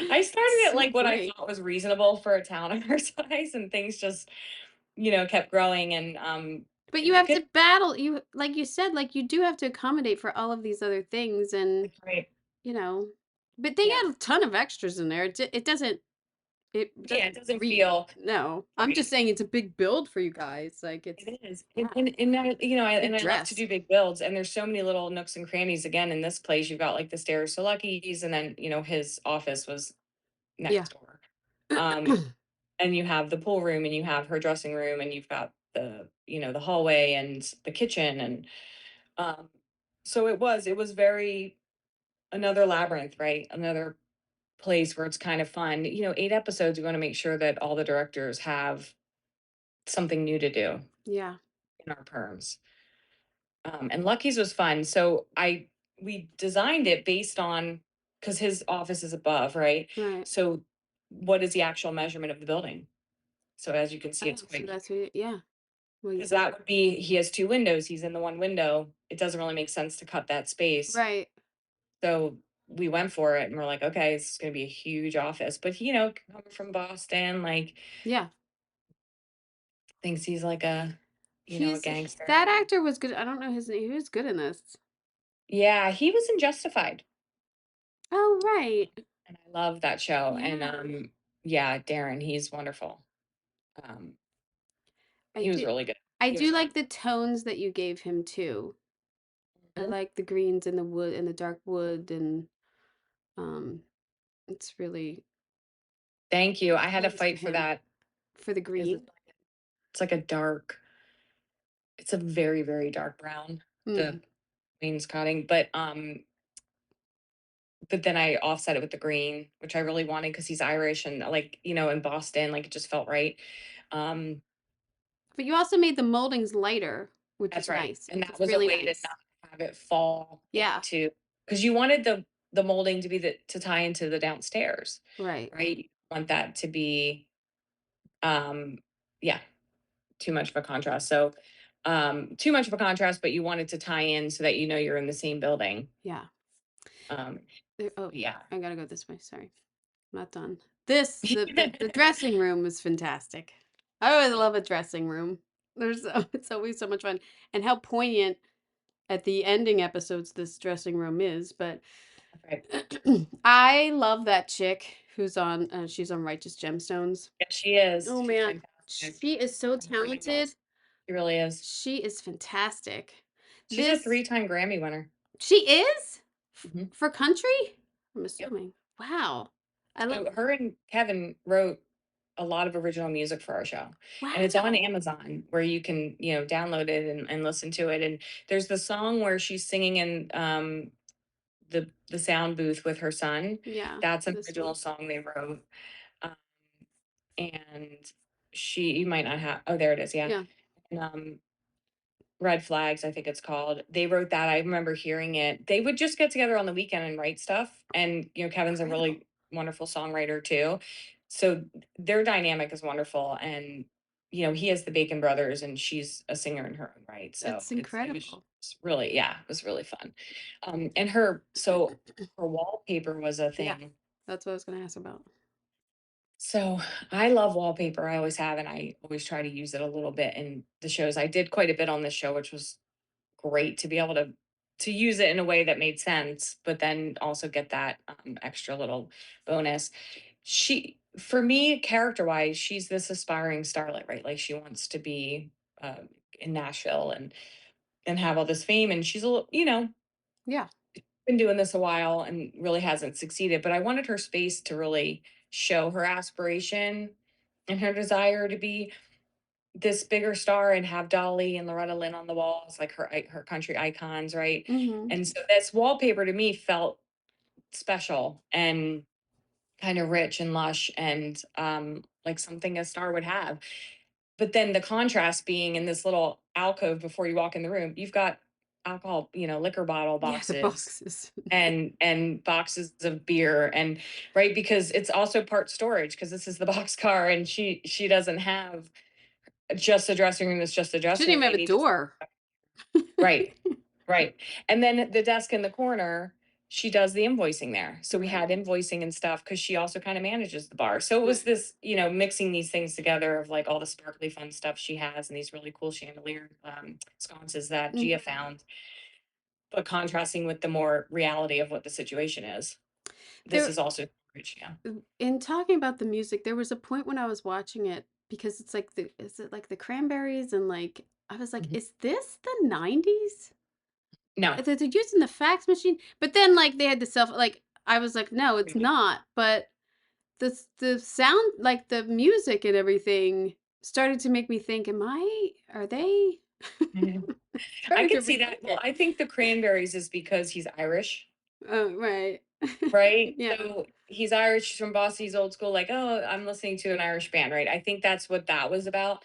I started it's at so like what I great. thought was reasonable for a town of our size, and things just, kept growing. And But you the have good, to battle, you like you said, like, you do have to accommodate for all of these other things and, right? you know but they Yeah, had a ton of extras in there. It yeah. It doesn't doesn't read. feel No. I'm just right. saying it's a big build for you guys, like, it's It is, and yeah, and I, and big I love to dress. do big builds, and there's so many little nooks and crannies. Again, in this place, you've got like the stairs to Lucky's, and then his office was Yeah. next door. Um, and you have the pool room, and you have her dressing room, and you've got the hallway and the kitchen, and um, so it was very another labyrinth, right? Another place where it's kind of fun. 8 episodes. We want to make sure that all the directors have something new to do Yeah, in our perms. And Lucky's was fun. So we designed it based on because his office is above, right? right. So what is the actual measurement of the building? So as you can see, it's Oh, so quite that's what yeah. Well, because that would be he has two windows. He's in the one window. It doesn't really make sense to cut that space. right. So we went for it and we're like, okay, it's gonna be a huge office. But coming from Boston, like Yeah. thinks he's like a gangster. That actor was good. I don't know his name. He was good in this. Yeah, he was in Justified. Oh, right. And I love that show. And Yeah. yeah, Darren, he's wonderful. Um, I he was do really good. I He do was fun. like the tones that you gave him too. I Mhm. like the greens and the wood and the dark wood and um it's really Thank you. I had to nice for fight for him that for the because green. it's like a dark, it's a very, very dark brown, the Mm, wainscoting. But then I offset it with the green, which I really wanted because he's Irish and like, in Boston, like it just felt right. Um, but you also made the moldings lighter, which that's is right. nice. And that It's was a really way to nice. not have it fall Yeah, into because you wanted the molding to be to tie into the downstairs, right. right? You want that to be um yeah, too much of a contrast. So too much of a contrast, but you want it to tie in so that you're in the same building. Yeah. Um Oh, yeah. I gotta go this way. Sorry. I'm not done. The dressing room was fantastic. I always love a dressing room. It's always so much fun. And how poignant at the ending episodes this dressing room is, but Right. I love that chick who's on she's on Righteous Gemstones. Yeah, she is. Oh She's man, fantastic. she is so Really well. talented. She really is. She is fantastic. She's a This three-time Grammy winner. she is Mhm. for country? I'm Yep. assuming. Wow. I love So her and Kevin wrote a lot of original music for our show. And it's on wow. Amazon where you can, download it and listen to it. And there's the song where she's singing in the sound booth with her son. Yeah, That's an this original one. song they wrote. Um, and you might not have, oh, there it is. Yeah. Yeah. And, Red Flags, I think it's called. They wrote that. I remember hearing it. They would just get together on the weekend and write stuff. And, Kevin's a Incredible. really wonderful songwriter too. So their dynamic is wonderful. And he has the Bacon Brothers and she's a singer in her own right. So It's it was incredible. really, yeah, it was really fun. And her wallpaper was a Yeah, thing. that's what I was gonna ask about. So I love wallpaper. I always have, and I always try to use it a little bit in the shows. I did quite a bit on this show, which was great to be able to use it in a way that made sense, but then also get that extra little bonus. For me, character wise, she's this aspiring starlet, right? Like she wants to be in Nashville and have all this fame, and she's a little, Yeah. been doing this a while and really hasn't succeeded. But I wanted her space to really show her aspiration and her desire to be this bigger star and have Dolly and Loretta Lynn on the walls, like her country icons, right? Mhm. And so this wallpaper to me felt special and kind of rich and lush and like something a star would have. But then the contrast being in this little alcove before you walk in the room, you've got alcohol, liquor bottle Yeah, the boxes boxes. and boxes of beer and right because it's also part storage because this is the box car and she doesn't have just a dressing room. It's just a She dressing didn't room. even They have a need to door. right, right. And then the desk in the corner, she does the invoicing there. So we Right, had invoicing and stuff because she also kind of manages the bar. So it was right. this, mixing these things together of like all the sparkly fun stuff she has and these really cool chandelier sconces that Gia Mhm. found, but contrasting with the more reality of what the situation is. This There is also rich, yeah. in talking about the music, there was a point when I was watching it because it's like is it like the Cranberries and like I was like, Mhm. is this the 90s? No. They're using the fax machine, but then like they had the self like I was like, no, it's not. But the sound like the music and everything started to make me think, are they Mhm. I started to could see that. rethink Well, it. I think the Cranberries is because he's Irish. Oh, right. Right? Yeah. So he's Irish, he's from Boston, he's old school, like, "Oh, I'm listening to an Irish band," right? I think that's what that was about.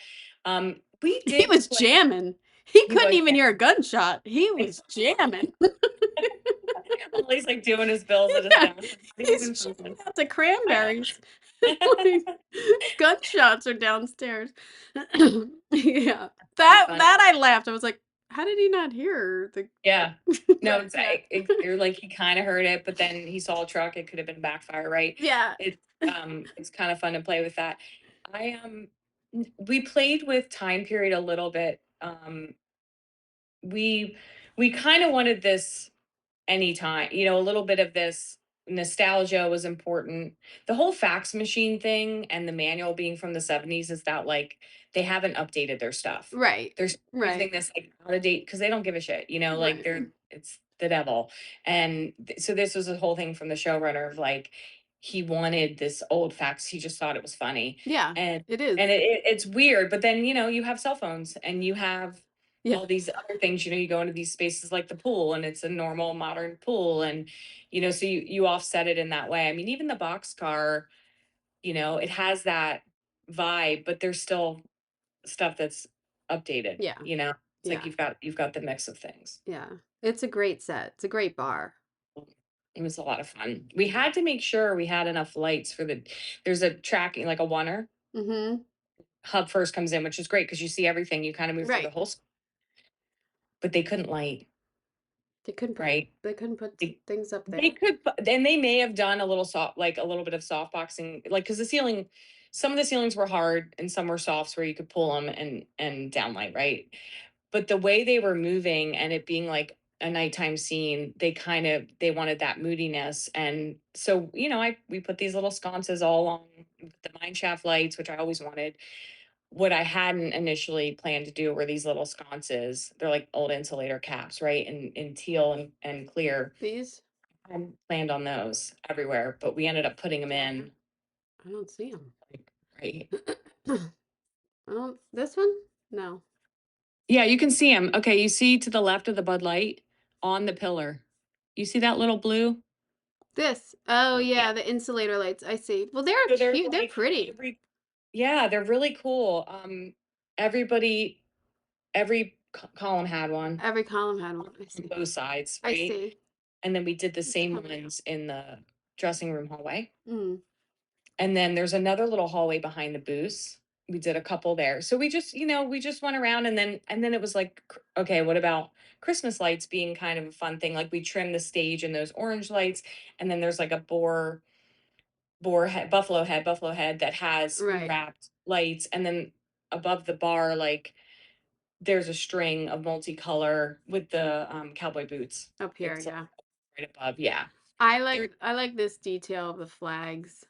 We He did was play jamming. He he couldn't was even hear a gunshot. He was jamming. well, he's, like, doing his bills at his Yeah. desk, he was He's in jamming something. out the Cranberries. Like, gunshots are downstairs. Yeah. Pretty That funny. I laughed. I was like, "How did he not hear the" Yeah. No, But it's yeah. or, like, he kinda heard it, but then he saw a truck, it could have been backfire, right? Yeah. It's kinda fun to play with that. I, we played with time period a little bit, we we kind of wanted this anytime, a little bit of this nostalgia was important. The whole fax machine thing and the manual being from the 70s is that like they haven't updated their stuff. Right. They're still Right. using this like out of date because they don't give a shit, like Right. it's the devil. And so this was a whole thing from the showrunner of like he wanted this old fax, he just thought it was funny. Yeah, And it and is. it's weird, but then you have cell phones and you have Yeah. all these other things, you go into these spaces like the pool and it's a normal modern pool and so you offset it in that way. I mean, even the boxcar, it has that vibe, but there's still stuff that's updated, Yeah. It's like Yeah. you've got the mix of things. Yeah. It's a great set. It's a great bar. It was a lot of fun. We had to make sure we had enough lights for there's a tracking, like a oneer Mhm. hub first comes in, which is great because you see everything. You kind of move through the Right. whole, but they couldn't light, right? They couldn't put They things up they there. could and they may have done a little soft like a little bit of soft boxing, like because the ceiling some of the ceilings were hard and some were softs where you could pull them and downlight, right? But the way they were moving and it being like a nighttime scene, they wanted that moodiness. And so, we put these little sconces all along the mine shaft lights, which I always wanted. What I hadn't initially planned to do were these little sconces. They're like old insulator caps, right? In teal and clear. These? I planned on those everywhere, but we ended up putting them Where? in I don't see them. like right. This one? No. Yeah, you can see them. Okay, you see to the left of the Bud Light on the pillar. You see that little blue? This. Oh Yeah. yeah, the insulator lights. I see. Well, they're So they're cute. They're like pretty. yeah, they're really cool. Everybody, every column had one Every column had one. I on see. both sides, I right? see. And then we did the It's same coming out. ones in the dressing room hallway. Mm. And then there's another little hallway behind the booths. we did a couple there. So we just, we just went around, and then it was like, okay, what about Christmas lights being kind of a fun thing? Like we trimmed the stage in those orange lights, and then there's like a buffalo head that has we Right. wrapped lights, and then above the bar, like there's a string of multicolor with the cowboy boots. Up here, It's like yeah. right above. Yeah. There I like this detail of the flags.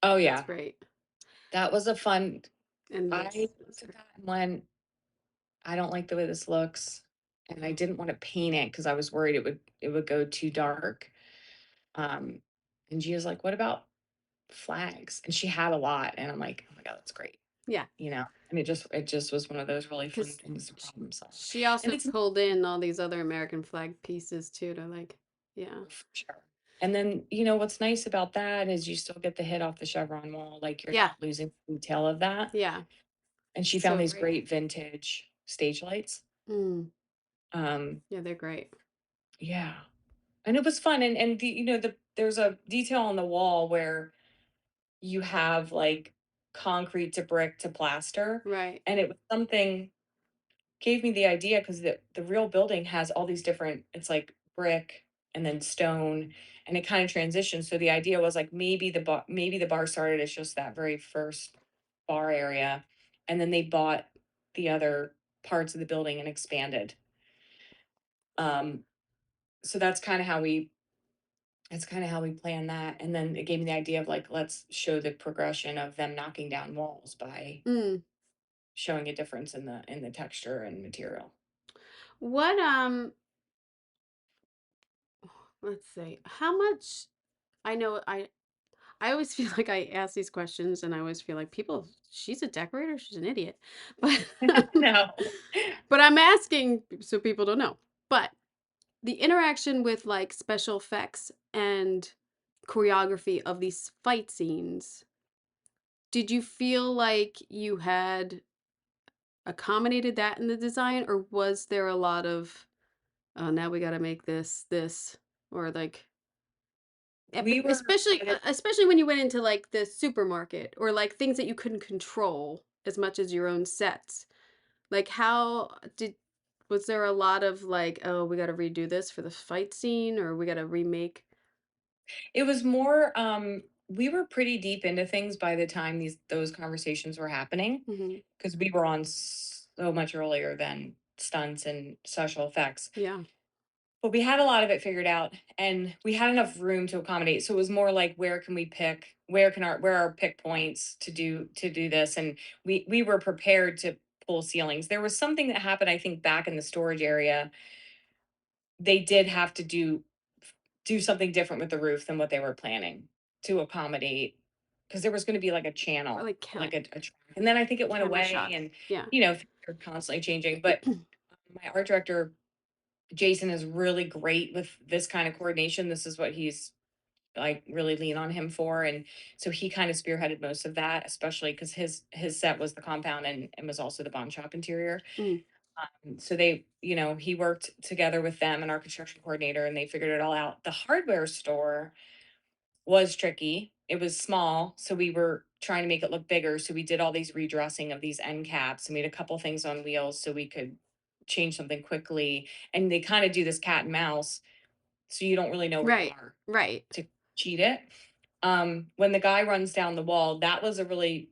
Oh That's yeah. great. That was a fun And I this, looked at that and went, I don't like the way this looks. And I didn't want to paint it because I was worried it would go too dark. Um, and Gia's like, what about flags? And she had a lot. And I'm like, oh my God, that's great. yeah, And it just was one of those really fun because things to problem solve. she And also it's pulled in all these other American flag pieces too to like, yeah, for sure. And then, what's nice about that is you still get the hit off the chevron wall. Like you're yeah, not losing the detail of that. yeah. And she found So these great. great vintage stage lights. Mm, Um, yeah, they're great. yeah. And it was fun. And there's a detail on the wall where you have like concrete to brick to plaster. Right. And it was something gave me the idea because the real building has all these different, it's like brick and then stone, and it kind of transitions. So the idea was like maybe the bar started as just that very first bar area, and then they bought the other parts of the building and expanded. Um, so that's kind of how we planned that. And then it gave me the idea of like, let's show the progression of them knocking down walls by Mm. showing a difference in the texture and material. What let's see. How much I know I always feel like I ask these questions and I always feel like people she's a decorator, she's an idiot. But No. but I'm asking so people don't know. But the interaction with like special effects and choreography of these fight scenes, did you feel like you had accommodated that in the design, or was there a lot of, oh, now we got to make this, or like, We were especially by the especially when you went into like the supermarket or like things that you couldn't control as much as your own sets. Like, how did was there a lot of like, oh, we got to redo this for the fight scene, or we got to remake? It was more, we were pretty deep into things by the time those conversations were happening, Hmm. because we were on so much earlier than stunts and special effects. Yeah. But we had a lot of it figured out, and we had enough room to accommodate. So it was more like, where are our pick points to do this? And we were prepared to pull ceilings. There was something that happened, I think, back in the storage area. They did have to do something different with the roof than what they were planning to accommodate, because there was going to be like a Or channel, like like a track. And then I think it went camera away, shots. and Yeah. things are constantly changing. But my art director Jason is really great with this kind of coordination. This is what he's like really lean on him for. And so he kind of spearheaded most of that, especially because his set was the compound, and was also the bond shop interior. Mm. So he worked together with them and our construction coordinator, and they figured it all out. The hardware store was tricky. It was small, so we were trying to make it look bigger. So we did all these redressing of these end caps, and we had a couple things on wheels so we could change something quickly. And they kind of do this cat and mouse, so you don't really know where you Right. are Right. to cheat it. When the guy runs down the wall, that was a really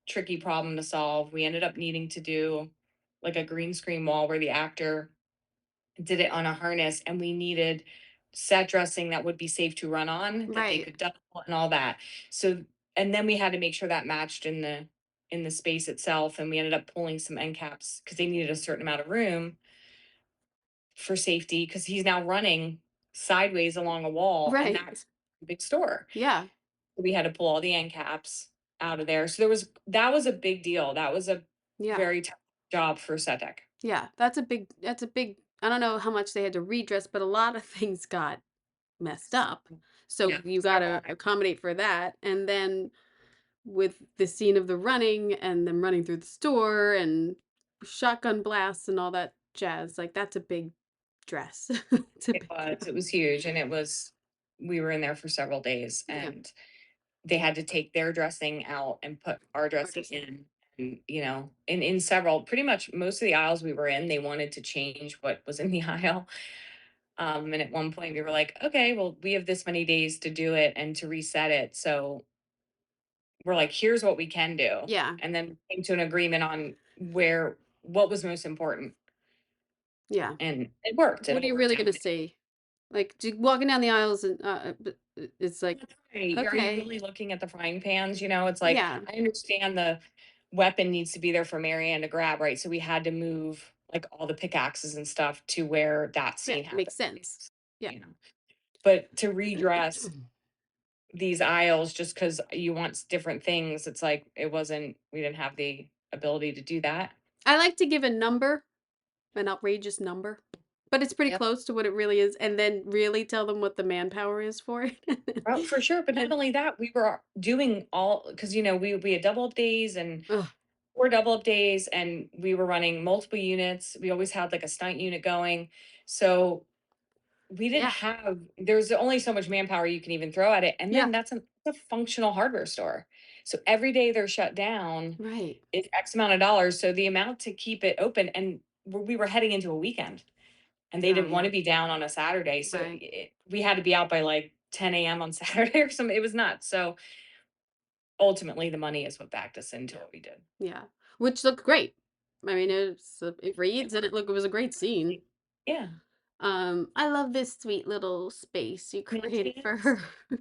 tricky problem to solve. We ended up needing to do like a green screen wall where the actor did it on a harness, and we needed set dressing that would be safe to run on, that they Right. could double and all that. So, and then we had to make sure that matched in the space itself, and we ended up pulling some end caps because they needed a certain amount of room for safety, because he's now running sideways along a wall, and Right. that's a big store. Yeah. We had to pull all the end caps out of there. So that was a big deal. That was a Yeah. very tough job for set deck. Yeah. That's a big I don't know how much they had to redress, but a lot of things got messed up. So Yeah, you got several. to accommodate for that. And then with the scene of the running and them running through the store and shotgun blasts and all that jazz, like that's a big dress. It's a It big was, deal. it was huge, and we were in there for several days, Yeah. and they had to take their dressing out and put our dressing Artistic. in. And, in several, pretty much most of the aisles we were in, they wanted to change what was in the aisle. And at one point we were like, okay, well, we have this many days to do it and to reset it. So we're like, here's what we can do. Yeah. And then came to an agreement on what was most important. Yeah. And it worked. It What are all you worked really out. gonna see? Like, walking down the aisles and, it's like, That's right. Are you okay, really looking at the frying pans? It's like, yeah, I understand the weapon needs to be there for Marianne to grab, right? So we had to move like all the pickaxes and stuff to where that yeah, scene happened. makes sense. Yeah. You know, but to redress these aisles just because you want different things, it's like we didn't have the ability to do that. I like to give a number, an outrageous number, but it's pretty Yep. close to what it really is, and then really tell them what the manpower is for it. Oh, for sure. But not And only that, we were doing all because we had double up days and ugh, 4 double up days, and we were running multiple units. We always had, like, a stunt unit going. So, we didn't yeah, have there's only so much manpower you can even throw at it, and yeah, then that's a functional hardware store. So, every day they're shut down right, is X amount of dollars, so the amount to keep it open and we were heading into a weekend, and they oh, didn't yeah, wanna be down on a Saturday, so right, we had to be out by, like, 10 a.m. on Saturday or something. It was nuts. So, ultimately, the money is what backed us into what we did. yeah, which looked great. I mean, it reads and it was a great scene. Yeah. I love this sweet little space you created for Maintenance.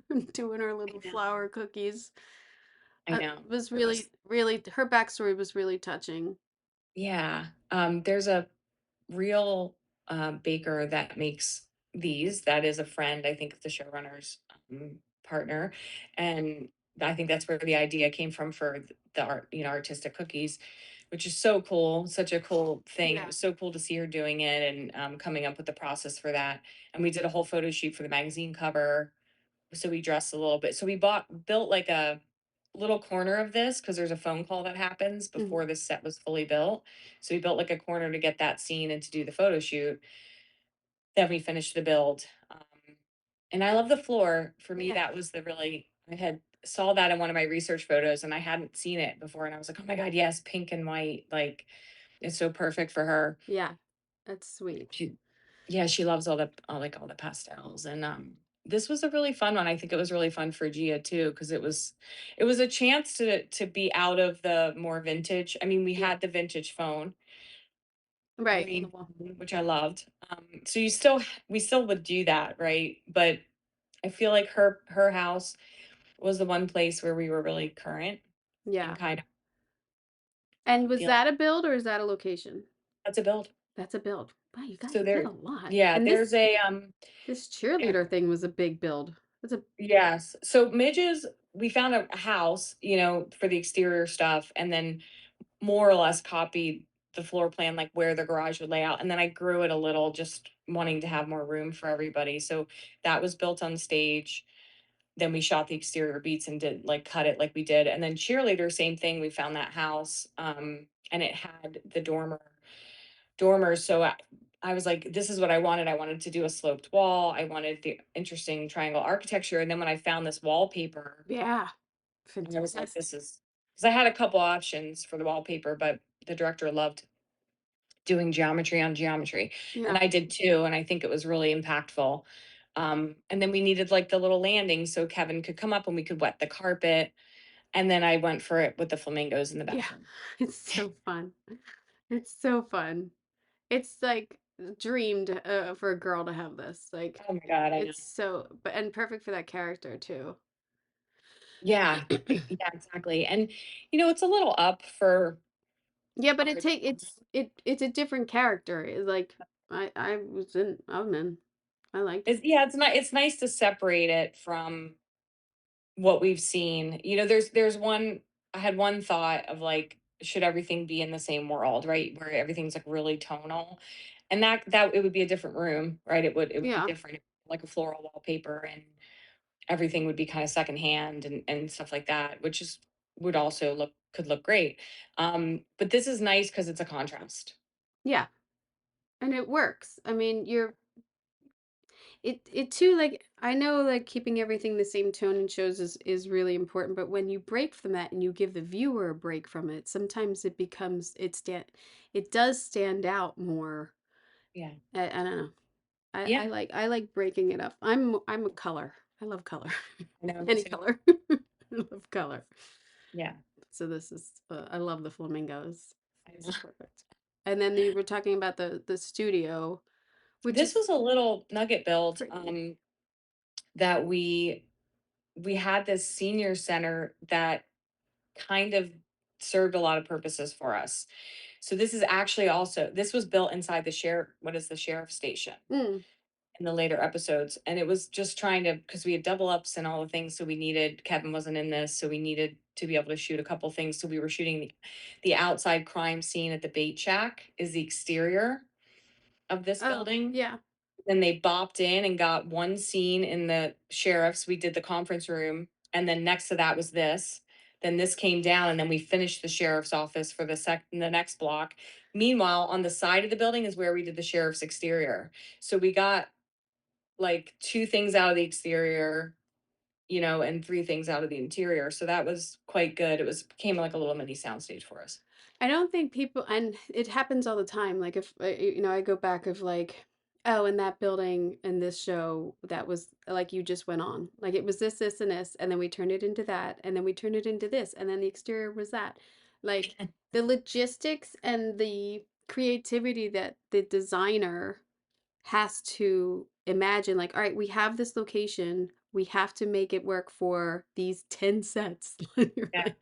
her doing her I little know. flower cookies. I know. Was It was really, really, her backstory was really touching. yeah. There's a real, baker that makes these, that is a friend, I think, of the showrunner's, partner, and I think that's where the idea came from for the artistic cookies, which is so cool, such a cool thing. It Yeah. was so cool to see her doing it and, coming up with the process for that, and we did a whole photo shoot for the magazine cover. So we dressed a little bit. So we built like a little corner of this because there's a phone call that happens Mhm. before this set was fully built. So we built like a corner to get that scene and to do the photo shoot. Then we finished the build. And I love the floor. For me, Yeah. that was I had saw that in one of my research photos and I hadn't seen it before. And I was like, oh my God, yes, pink and white. Like it's so perfect for her. Yeah. That's sweet. She Yeah, she loves all the pastels, and, this was a really fun one. I think it was really fun for Gia too because it was a chance to be out of the more vintage. I mean, we Yeah. had the vintage phone, the Right. On the green wall. phone, which I loved, so we still would do that, right? But I feel like her house was the one place where we were really current and Yeah. kind of And was feeling that a build or is that a location? that's a build. That's a build. Wow, you guys So did there a lot. yeah, And there's a, this cheerleader thing was a big build. That's a yes. So Midges, we found a house, for the exterior stuff, and then more or less copied the floor plan, like where the garage would lay out. And then I grew it a little, just wanting to have more room for everybody. So that was built on stage. Then we shot the exterior beats and did like cut it like we did. And then cheerleader, same thing. We found that house, and it had the dormers. So I was like, this is what I wanted. I wanted to do a sloped wall. I wanted the interesting triangle architecture. And then when I found this wallpaper, yeah. and I was like, Fantastic. this is because I had a couple options for the wallpaper, but the director loved doing geometry on geometry. And Yeah. I did too. And I think it was really impactful. And then we needed like the little landing so Kevin could come up and we could wet the carpet. And then I went for it with the flamingos in the Yeah. bathroom. It's so fun. It's so fun. It's like dreamed for a girl to have this. Like Oh my God, I know. it's so but and perfect for that character too. Yeah, yeah, exactly. And it's a little up for Yeah, but our it's a different character. It's like I'm in. I liked it. it's nice to separate it from what we've seen. There's one I had one thought of like, should everything be in the same world, right? Where everything's like really tonal. And that it would be a different room, right? It would be Yeah. different, like a floral wallpaper and everything would be kind of secondhand and stuff like that, which is would also could look great. But this is nice because it's a contrast. Yeah. And it works. I mean, it too, like, I know, like, keeping everything the same tone in shows is really important, but when you break from that and you give the viewer a break from it, sometimes it becomes it does stand out more. Yeah. I don't know. Yeah. I like breaking it up. I'm a color. I love color. I know, me Any too. color. I love color. Yeah. So this is I love the flamingos. I This know. is perfect. And then you were talking about the studio, which This is was a little nugget build, pretty. that we had this senior center that kind of served a lot of purposes for us. So this is actually also this was built inside the sheriff what is the sheriff station Mm. in the later episodes. And it was just trying to because we had double ups and all the things. So we needed Kevin wasn't in this, so we needed to be able to shoot a couple things. So we were shooting the outside crime scene at the bait shack is the exterior of this Oh, building. yeah. Then they bopped in and got one scene in the sheriff's. We did the conference room, and then next to that was this. Then this came down, and then we finished the sheriff's office for the next block. Meanwhile, on the side of the building is where we did the sheriff's exterior. So we got like two things out of the exterior, and three things out of the interior. So that was quite good. It was became like a little mini soundstage for us. I don't think people, and it happens all the time. Like if I go back of like, oh, in that building in this show that was like you just went on. Like it was this, and this, and then we turned it into that, and then we turned it into this, and then the exterior was that. Like the logistics and the creativity that the designer has to imagine, like, all right, we have this location, we have to make it work for these 10 sets. You're Yeah.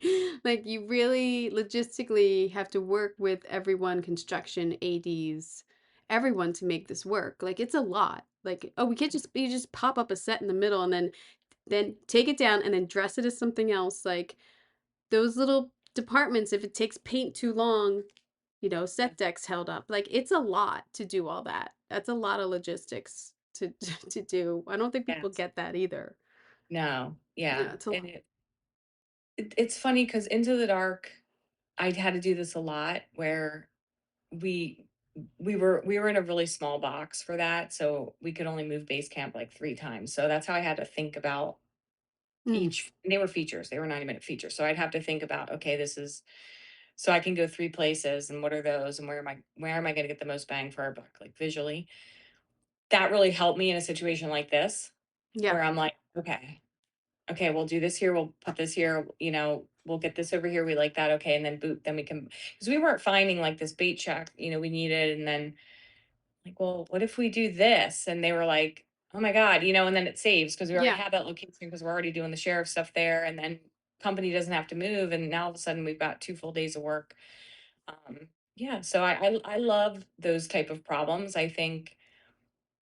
like you really logistically have to work with everyone, construction, ads, everyone, to make this work. Like it's a lot. Like, oh, we can't just you just pop up a set in the middle and then take it down and then dress it as something else. Like those little departments, if it takes paint too long, Yeah. set decks held up. Like it's a lot to do all that. That's a lot of logistics to to do. I don't think people Yes. get that either. No. Yeah, Yeah. it's a And lot. it's funny because Into the Dark, I had to do this a lot where we we were in a really small box for that, so we could only move base camp like 3 times. So that's how I had to think about Mm, each and they were features, they were 90-minute features. So I'd have to think about, okay, this is so I can go 3 places and what are those and where am I gonna get the most bang for our buck, like visually. That really helped me in a situation like this yeah, where I'm like, okay, we'll do this here, we'll put this here, we'll get this over here, we like that, okay, and then boot, then we can because we weren't finding like this bait shack, we needed, and then like, well, what if we do this? And they were like, oh my God, and then it saves because we already yeah, have that location because we're already doing the sheriff stuff there, and then company doesn't have to move, and now all of a sudden we've got 2 full days of work. Yeah, so I love those type of problems. I think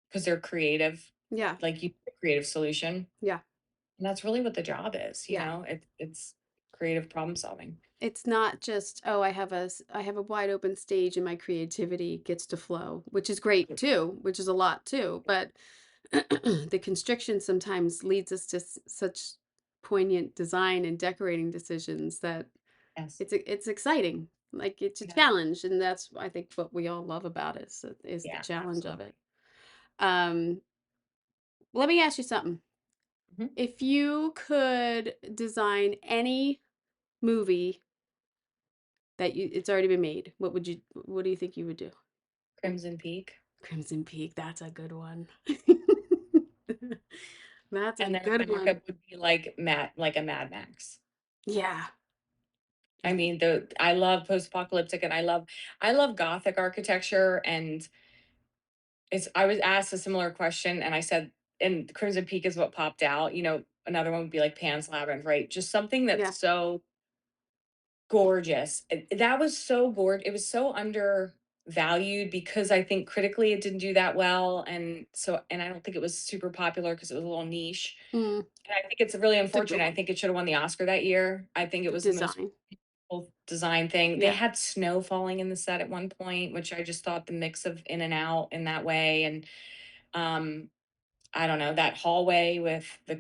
because they're creative, yeah, like you creative solution. yeah, And that's really what the job is, yeah. it's creative problem solving. It's not just, oh, I have a wide open stage and my creativity gets to flow, which is great too, which is a lot too. But the constriction sometimes leads us to such poignant design and decorating decisions that Yes. it's exciting. Like it's a Yeah. challenge, and that's I think what we all love about it is the Yeah, challenge of it. absolutely. Um, Let me ask you something. Mhm. If you could design any movie that it's already been made, what do you think you would do? Crimson Peak. Crimson Peak, that's a good one. That's a And then a good one. markup would be like a Mad Max. Yeah. I Yeah. mean, I love post-apocalyptic and I love Gothic architecture, and I was asked a similar question and I said, and Crimson Peak is what popped out. Another one would be like Pan's Labyrinth, right? Just something that's Yeah. so gorgeous. That was so gorgeous. It was so undervalued because I think critically it didn't do that well. And I don't think it was super popular because it was a little niche. Mm, And I think it's really it's a good unfortunate. I one. think it should have won the Oscar that year. I think it The was the most design. cool design thing. They Yeah. had snow falling in the set at one point, which I just thought the mix of in and out in that way. And um, I don't know, that hallway with the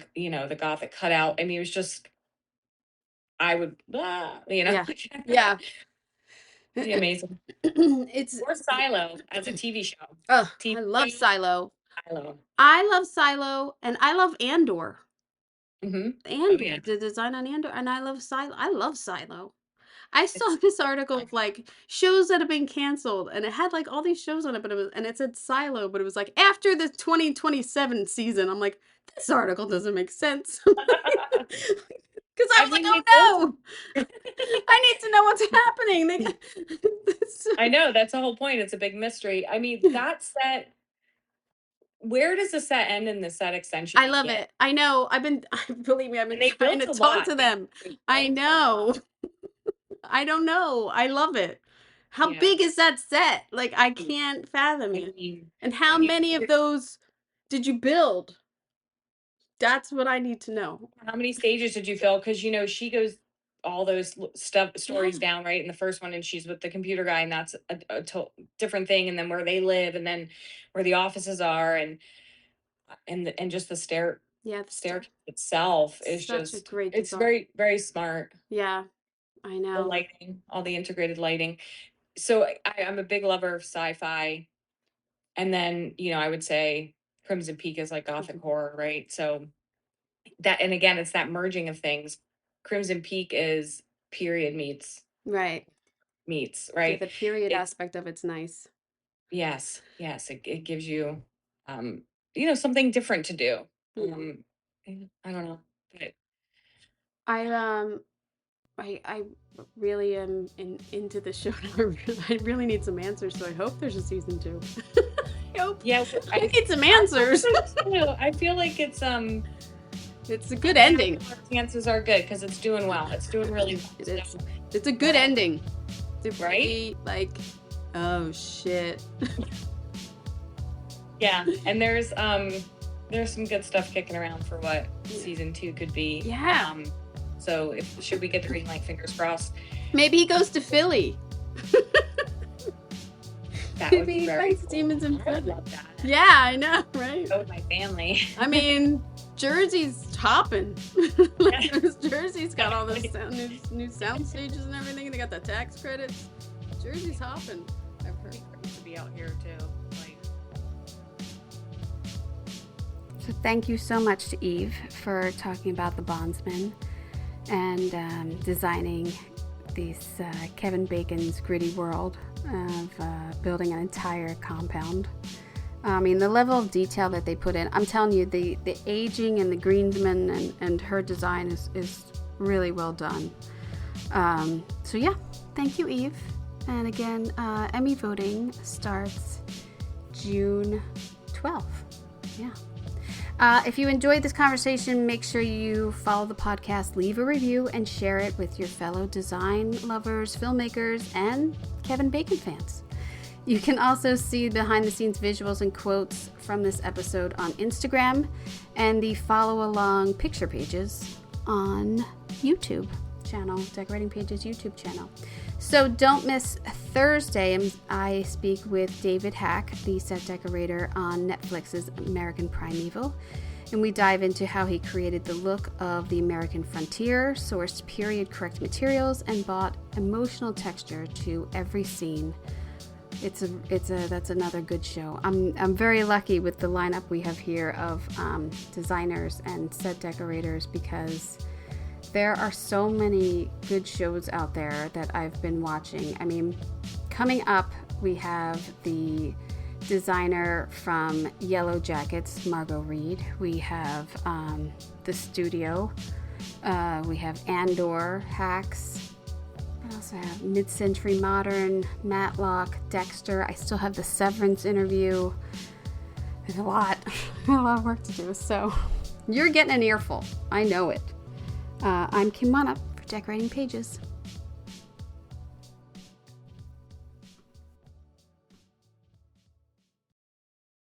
gothic cutout. I mean, it was just I would Yeah. Yeah. pretty amazing. It's Or Silo as a TV show. oh, I TV love show, Silo. Silo. I love Silo, and I love Andor. Oh yeah. The design on Andor, and I love Silo. I love Silo. I saw It's this article of like shows that have been canceled, and it had like all these shows on it, but it said Silo, but it was like after the 2027 season. I'm like, this article doesn't make sense. Because I I was like, mean, they oh built. no, I need to know what's happening. I know that's the whole point. It's a big mystery. I mean, that set. Where does the set end and the set extension I love begin? it. I know. Believe me, I've been And they trying built to a talk lot. to They, them. they I built a lot. know. I don't know. I love it. How Yeah. big is that set? Like, I can't fathom I it. mean, And how you, many of those did you build? That's what I need to know. how many stages did you fill? Because she goes all those stuff Yeah. stories down right in the first one, and she's with the computer guy, and that's a different thing. And then where they live, and then where the offices are, and just the Yeah, staircase itself is such a just great it's design. very very smart. Yeah, I The know. lighting, all the integrated lighting. So I'm a big lover of sci-fi. And then, I would say Crimson Peak is like gothic horror, right? So that, and again, it's that merging of things. Crimson Peak is period Right. meets, Yeah, right? the period It aspect of it's nice. yes, yes, it gives you um, something different to do. Yeah. Um I don't know. But I I really am into the show. I really need some answers, so I hope there's a season 2. I hope. yeah, I need some answers. I feel like it's It's a good ending. chances are good because it's doing well. It's doing really well. It's a good ending. To Right? be like, oh shit. Yeah, and there's some good stuff kicking around for what season 2 could be. Yeah. So should we get the green light, fingers crossed? Maybe he goes to Philly. That would Maybe be he very fights cool. demons in I would Philly. love that. Yeah, I know, right? Go with my family. I mean, Jersey's hopping. Jersey's got all those new sound stages and everything. They got the tax credits. Jersey's hopping. I've heard. Great to be out here too. So thank you so much to Eve for talking about the Bondsman and designing these Kevin Bacon's gritty world of building an entire compound. I mean, the level of detail that they put in, I'm telling you, the aging and the greensman and her design is really well done. So yeah, thank you, Eve. And again, Emmy voting starts June 12th. Yeah. If you enjoyed this conversation, make sure you follow the podcast, leave a review, and share it with your fellow design lovers, filmmakers, and Kevin Bacon fans. You can also see behind-the-scenes visuals and quotes from this episode on Instagram and the follow-along picture pages on YouTube channel, Decorating Pages YouTube channel. So don't miss Thursday. I speak with David Hack, the set decorator on Netflix's American Primeval, and we dive into how he created the look of the American frontier, sourced period-correct materials, and brought emotional texture to every scene. That's another good show. I'm very lucky with the lineup we have here of designers and set decorators because there are so many good shows out there that I've been watching. I mean, coming up, we have the designer from Yellow Jackets, Margot Reed. We have The Studio. We have Andor, Hacks. What else I have? Mid-Century Modern, Matlock, Dexter. I still have the Severance interview. There's a lot of work to do. So you're getting an earful. I know it. I'm Kim Wannop for Decorating Pages.